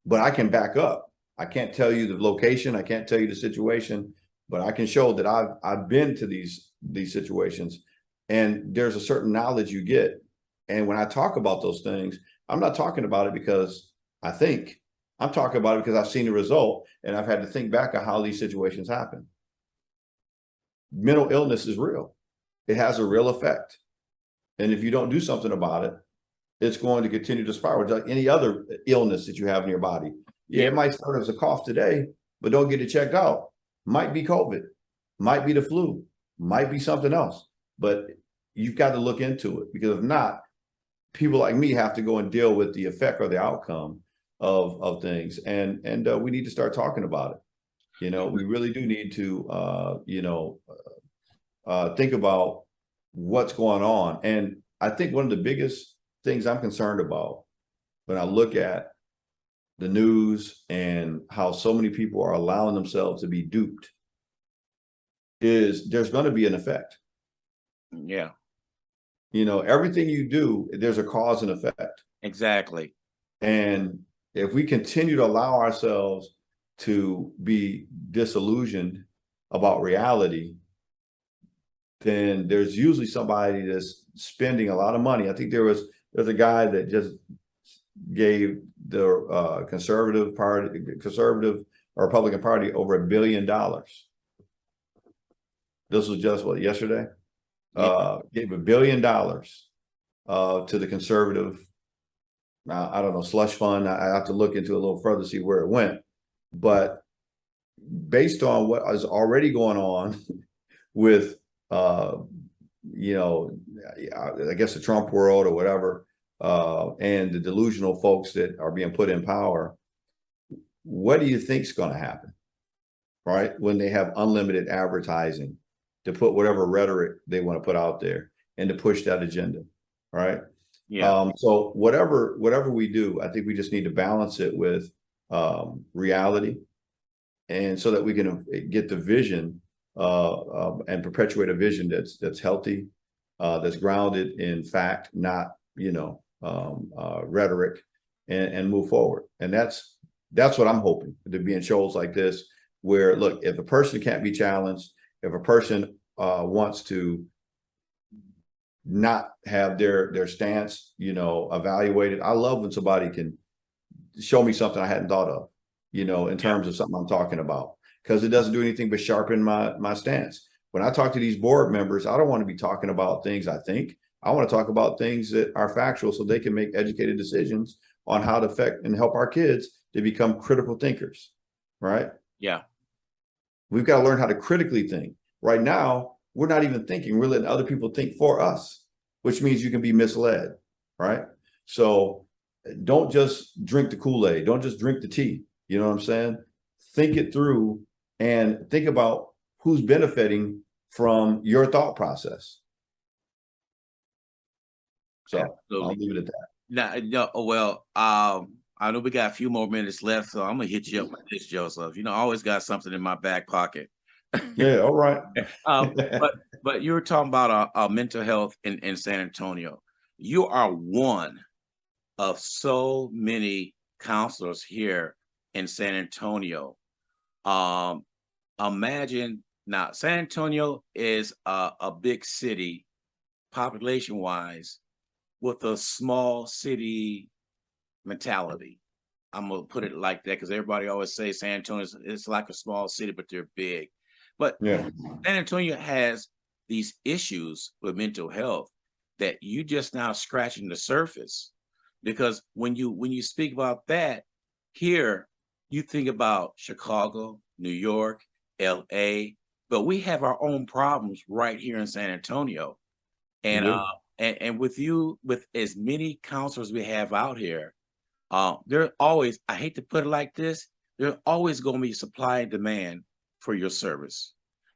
but I can back up I can't tell you the location, I can't tell you the situation, but I can show that I've been to these situations, and there's a certain knowledge you get. And when I talk about those things, I'm not talking about it because I think, I'm talking about it because I've seen the result, and I've had to think back on how these situations happen. Mental illness is real. It has a real effect. And if you don't do something about it, it's going to continue to spiral, like any other illness that you have in your body. Yeah, it might start as a cough today, but don't get it checked out. Might be COVID, might be the flu, might be something else. But you've got to look into it, because if not, people like me have to go and deal with the effect or the outcome of things. And we need to start talking about it. You know, we really do need to, think about what's going on. And I think one of the biggest things I'm concerned about when I look at the news and how so many people are allowing themselves to be duped is there's going to be an effect. Yeah. You know, everything you do, there's a cause and effect. Exactly. And if we continue to allow ourselves to be disillusioned about reality, then there's usually somebody that's spending a lot of money. I think there's a guy that just gave the conservative or Republican Party over $1 billion. This was just what, yesterday? Gave $1 billion to the conservative, I don't know, slush fund. I have to look into it a little further to see where it went. But based on what is already going on with, you know, I guess the Trump world or whatever, and the delusional folks that are being put in power, what do you think is going to happen, right? When they have unlimited advertising to put whatever rhetoric they want to put out there and to push that agenda, right? Yeah. So whatever we do, I think we just need to balance it with reality, and so that we can get the vision and perpetuate a vision that's healthy, that's grounded in fact, not, you know, rhetoric, and move forward. And that's what I'm hoping to be in shows like this, where, look, if a person can't be challenged, if a person wants to not have their stance, you know, evaluated. I love when somebody can show me something I hadn't thought of, you know, in terms of something I'm talking about, because it doesn't do anything but sharpen my stance. When I talk to these board members, I don't want to be talking about things I think. I want to talk about things that are factual, so they can make educated decisions on how to affect and help our kids to become critical thinkers, right? Yeah. We've got to learn how to critically think. Right now, we're not even thinking. We're letting other people think for us, which means you can be misled, right? So don't just drink the Kool-Aid. Don't just drink the tea. You know what I'm saying? Think it through and think about who's benefiting from your thought process. So Absolutely. I'll leave it at that. Now, no, well, I know we got a few more minutes left, so I'm gonna hit you up with this, Joseph. You know, I always got something in my back pocket. Yeah, all right. But you were talking about mental health in San Antonio. You are one of so many counselors here in San Antonio. Imagine now, San Antonio is a big city, population wise, with a small city mentality. I'm gonna put it like that because everybody always say San Antonio is like a small city, but they're big. But Yeah. San Antonio has these issues with mental health that you just now scratching the surface. Because when you speak about that here, you think about Chicago, New York, LA, but we have our own problems right here in San Antonio. And and with you, with as many counselors we have out here, there always, I hate to put it like this, there's always going to be supply and demand for your service.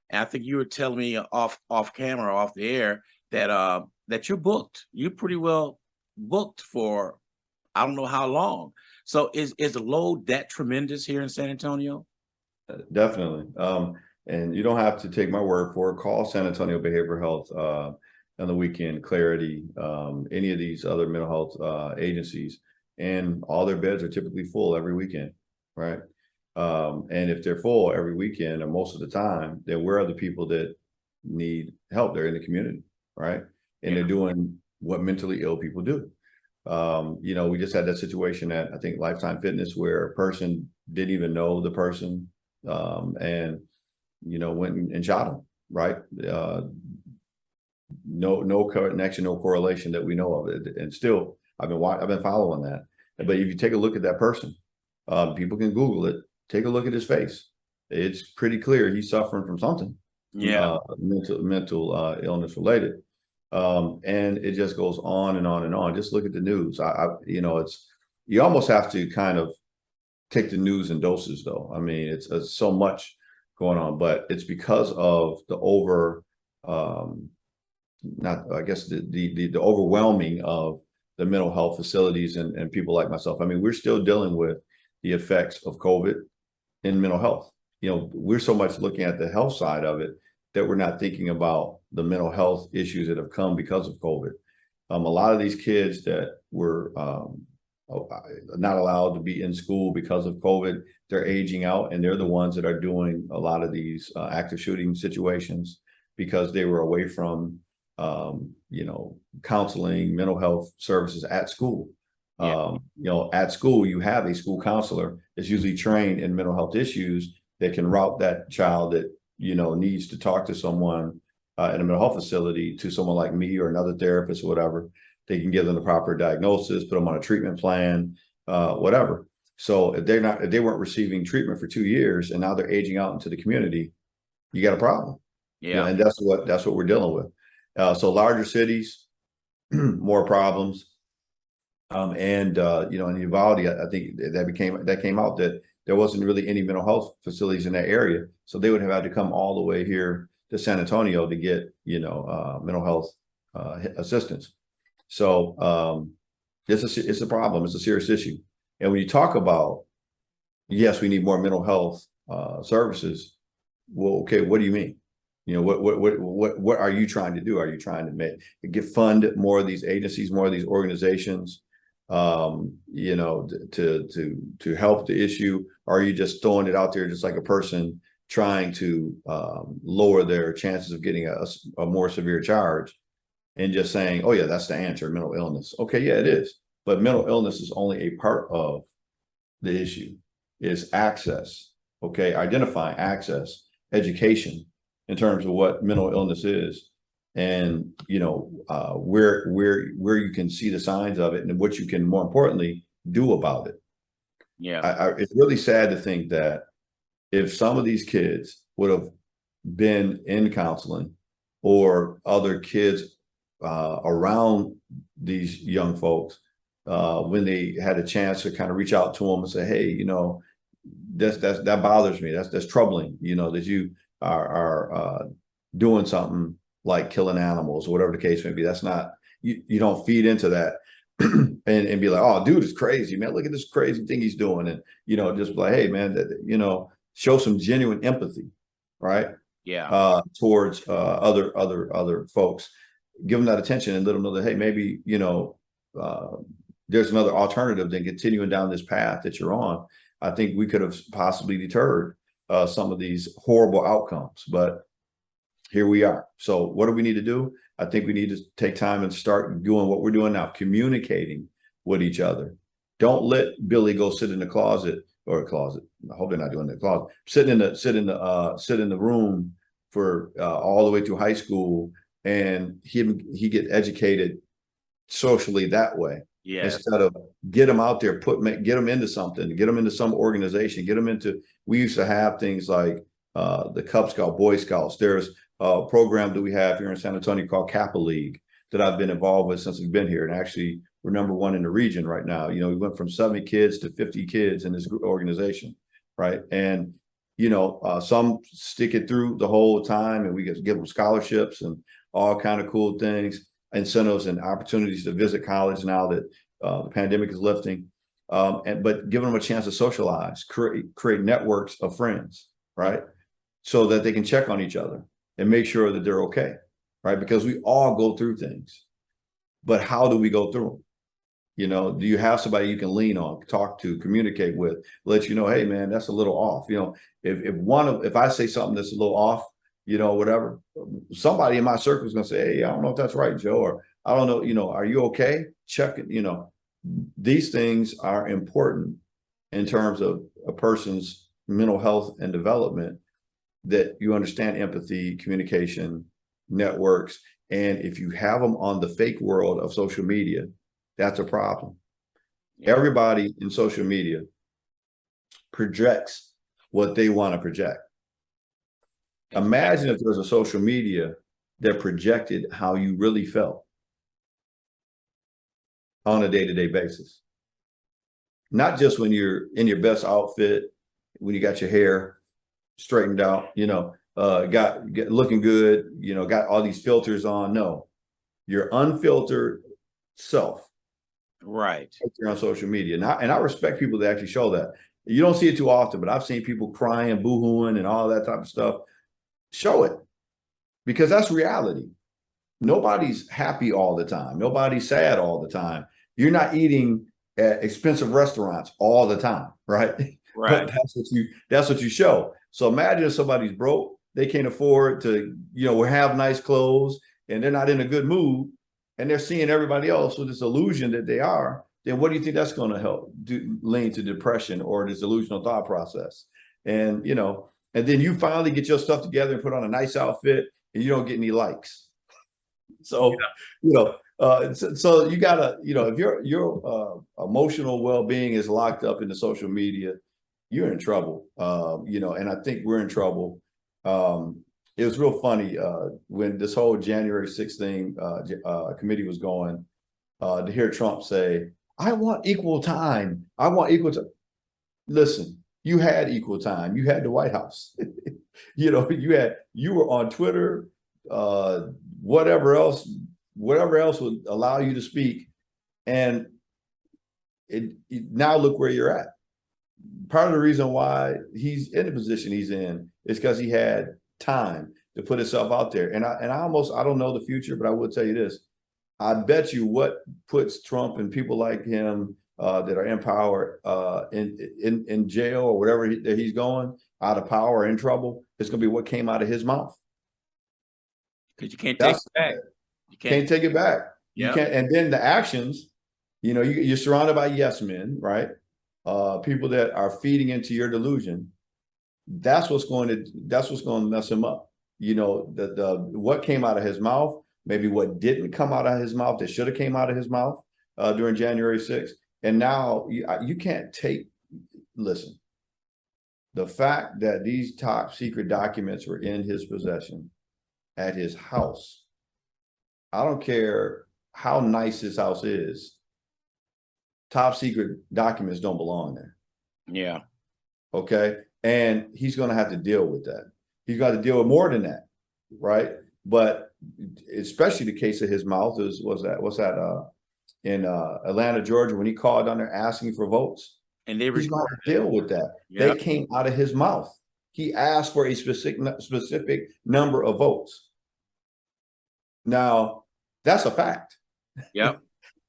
And I think you were telling me off camera, off the air, that that you're booked. You're pretty well booked for I don't know how long. So is the load that tremendous here in San Antonio? Definitely. And you don't have to take my word for it. Call San Antonio Behavioral Health on the weekend, Clarity, any of these other mental health agencies, and all their beds are typically full every weekend, right? And if they're full every weekend or most of the time, then where are the people that need help? They're in the community, right? And they're doing what mentally ill people do. We just had that situation at, I think, Lifetime Fitness, where a person didn't even know the person, and went and shot him, right? No connection, no correlation that we know of it. And still, I've been following that. But if you take a look at that person, people can Google it. Take a look at his face. It's pretty clear he's suffering from something, mental illness related. And it just goes on and on and on. Just look at the news. You almost have to kind of take the news in doses, though. I mean, it's so much going on, but it's because of the the overwhelming of the mental health facilities and people like myself. I mean, we're still dealing with the effects of COVID in mental health. We're so much looking at the health side of it that we're not thinking about the mental health issues that have come because of COVID. A lot of these kids that were not allowed to be in school because of COVID, they're aging out, and they're the ones that are doing a lot of these active shooting situations because they were away from counseling, mental health services at school. At school, you have a school counselor that's usually trained in mental health issues that can route that child that needs to talk to someone in a mental health facility to someone like me or another therapist or whatever. They can give them the proper diagnosis, put them on a treatment plan, whatever. So if they weren't receiving treatment for 2 years and now they're aging out into the community, you got a problem. And that's what we're dealing with. So larger cities, more problems. In Uvalde, I think that came out that there wasn't really any mental health facilities in that area. So they would have had to come all the way here to San Antonio to get, mental health assistance. So it's a problem. It's a serious issue. And when you talk about, yes, we need more mental health services. Well, okay, what do you mean? What are you trying to do? Are you trying to fund more of these agencies, more of these organizations, to help the issue? Or are you just throwing it out there just like a person trying to lower their chances of getting a more severe charge and just saying, oh yeah, that's the answer, mental illness. Okay, yeah, it is. But mental illness is only a part of the issue. Is access, okay, identifying access, education, in terms of what mental illness is, and where you can see the signs of it and what you can, more importantly, do about it. It's really sad to think that if some of these kids would have been in counseling or other kids around these young folks, when they had a chance to kind of reach out to them and say, hey, that bothers me. That's troubling, that you are doing something like killing animals or whatever the case may be. That's not, you don't feed into that and be like, oh, dude is crazy, man. Look at this crazy thing he's doing. And, just like, hey, man, show some genuine empathy, right? Towards other folks. Give them that attention and let them know that, hey, maybe, there's another alternative than continuing down this path that you're on. I think we could have possibly deterred some of these horrible outcomes, but here we are. So what do we need to do? I think we need to take time and start doing what we're doing now, communicating with each other. Don't let Billy go sit in the closet or a closet. I hope they're not doing the closet. Sit in the room for all the way through high school, and he get educated socially that way. Instead of get them out there, get them into something, get them into some organization, get them into. We used to have things like the Cub Scout, Boy Scouts. There's a program that we have here in San Antonio called Kappa League that I've been involved with since we've been here, and actually we're #1 in the region right now. We went from 70 kids to 50 kids in this organization, right? And some stick it through the whole time, and we give them scholarships and all kind of cool things, incentives and opportunities to visit college now that the pandemic is lifting, but giving them a chance to socialize, create networks of friends, right? So that they can check on each other and make sure that they're okay, right? Because we all go through things, but how do we go through them? You know, do you have somebody you can lean on, talk to, communicate with, let you know, hey man, that's a little off. You know, if I say something that's a little off, you know, whatever, somebody in my circle is gonna say, hey, I don't know if that's right, Joe, or I don't know, you know, are you okay? Check it, you know. These things are important in terms of a person's mental health and development, that you understand empathy, communication, networks. And if you have them on the fake world of social media, that's a problem. Yeah. Everybody in social media projects what they want to project. Imagine if there's a social media that projected how you really felt on a day-to-day basis. Not just when you're in your best outfit, when you got your hair straightened out, you know, got looking good, you know, got all these filters on. No, your unfiltered self. Right. On social media. And I respect people that actually show that. You don't see it too often, but I've seen people crying, boo-hooing, and all that type of stuff. Show it, because that's reality. Nobody's happy all the time. Nobody's sad all the time. You're not eating at expensive restaurants all the time, right? Right. But that's what you show. So imagine if somebody's broke, they can't afford to, you know, have nice clothes, and they're not in a good mood, and they're seeing everybody else with this illusion that they are. Then what do you think that's going to help lead to depression or this delusional thought process? And, you know, and then you finally get your stuff together and put on a nice outfit, and you don't get any likes. So, you know, so you gotta, you know, if your emotional well-being is locked up into social media, you're in trouble. You know, and I think we're in trouble. It was real funny when this whole January 6th thing committee was going, to hear Trump say, I want equal time. I want equal time. Listen, you had equal time. You had the White House. You know, you were on Twitter, whatever else would allow you to speak. And now look where you're at. Part of the reason why he's in the position he's in is because he had time to put himself out there. And I don't know the future, but I will tell you this. I bet you what puts Trump and people like him that are in power in jail or wherever he's going, out of power, in trouble, it's going to be what came out of his mouth. Because you can't take it back. You can't take it back. Yep. You can't. And then the actions, you know, you're surrounded by yes men, right? People that are feeding into your delusion. That's what's going to mess him up. You know, what came out of his mouth, maybe what didn't come out of his mouth that should have came out of his mouth during January 6th. And now you can't listen, the fact that these top secret documents were in his possession at his house, I don't care how nice his house is, top secret documents don't belong there. Yeah. Okay. And he's going to have to deal with that. He's got to deal with more than that. Right. But especially the case of his mouth in Atlanta, Georgia, when he called on there asking for votes. And he's going to deal with that. Yep. They came out of his mouth. He asked for a specific number of votes. Now, that's a fact. Yep.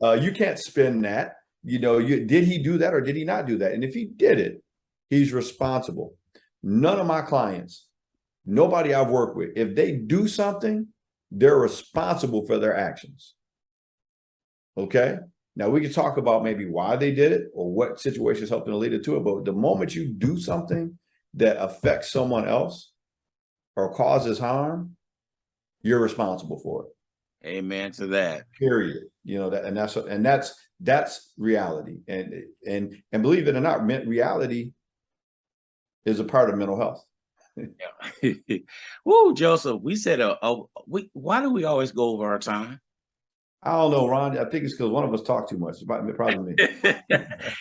You can't spin that. You know, did he do that or did he not do that? And if he did it, he's responsible. None of my clients, nobody I've worked with, if they do something, they're responsible for their actions. Okay. Now we can talk about maybe why they did it or what situations helped them to lead it to it. But the moment you do something that affects someone else or causes harm, you're responsible for it. Amen to that. Period. You know, that's reality. And believe it or not, reality is a part of mental health. Yeah. Woo, Joseph, we said, why do we always go over our time? I don't know, Ron. I think it's because one of us talk too much. It's probably me.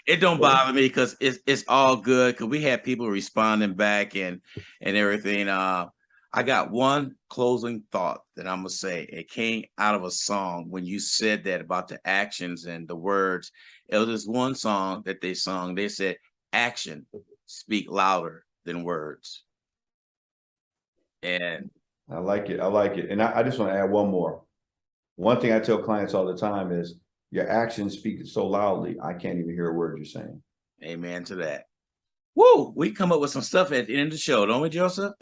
It don't bother me because it's all good because we had people responding back and everything. I got one closing thought that I'm gonna say. It came out of a song when you said that about the actions and the words. It was this one song that they sung. They said, "Action speak louder than words." And I like it. And I just want to add one more. One thing I tell clients all the time is your actions speak so loudly, I can't even hear a word you're saying. Amen to that. Woo! We come up with some stuff at the end of the show, don't we, Joseph?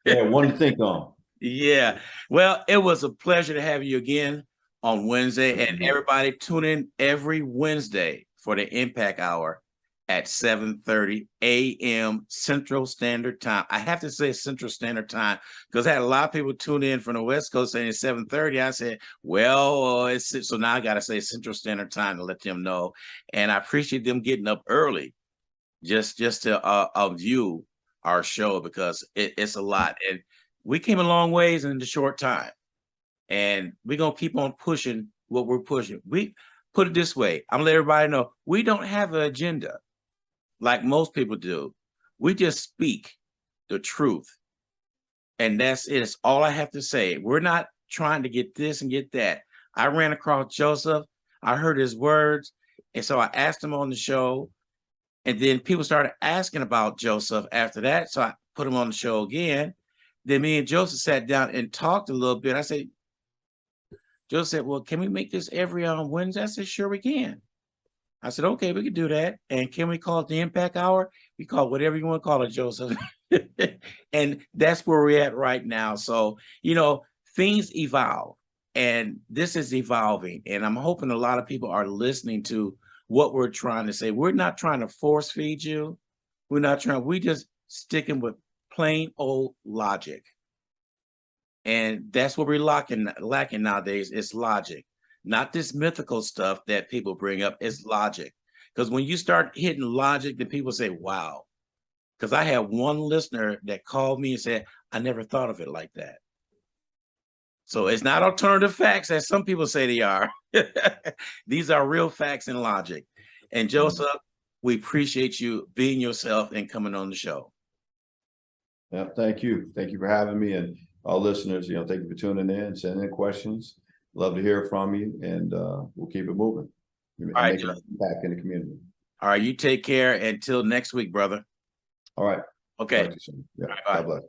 Yeah, one to think on. Yeah. Well, it was a pleasure to have you again on Wednesday, and everybody tune in every Wednesday for the Impact Hour at 7:30 a.m. Central Standard Time. I have to say Central Standard Time because I had a lot of people tune in from the West Coast saying it's 7:30. I said, well, so now I got to say Central Standard Time to let them know. And I appreciate them getting up early just to view our show because it's a lot. And we came a long ways in the short time. And we're going to keep on pushing what we're pushing. We put it this way. I'm going to let everybody know we don't have an agenda like most people do. We just speak the truth. And that's it. It's all I have to say. We're not trying to get this and get that. I ran across Joseph. I heard his words. And so I asked him on the show. And then people started asking about Joseph after that. So I put him on the show again. Then me and Joseph sat down and talked a little bit. I said, Joseph said, well, can we make this every Wednesday? I said, sure we can. I said, okay, we can do that. And can we call it the Impact Hour? We call it whatever you want to call it, Joseph. And that's where we're at right now. So, things evolve and this is evolving. And I'm hoping a lot of people are listening to what we're trying to say. We're not trying to force feed you. We just sticking with plain old logic. And that's what we're lacking nowadays. It's logic, not this mythical stuff that people bring up. It's logic. Because when you start hitting logic, then people say, wow. Because I had one listener that called me and said, I never thought of it like that. So it's not alternative facts as some people say they are. These are real facts and logic. And Joseph, we appreciate you being yourself and coming on the show. Yeah, thank you. Thank you for having me. And our listeners, thank you for tuning in, sending in questions. Love to hear from you, and we'll keep it moving. All right, make an impact in the community. All right, you take care until next week, brother. All right. Okay. Talk to you soon. Yeah. God bless.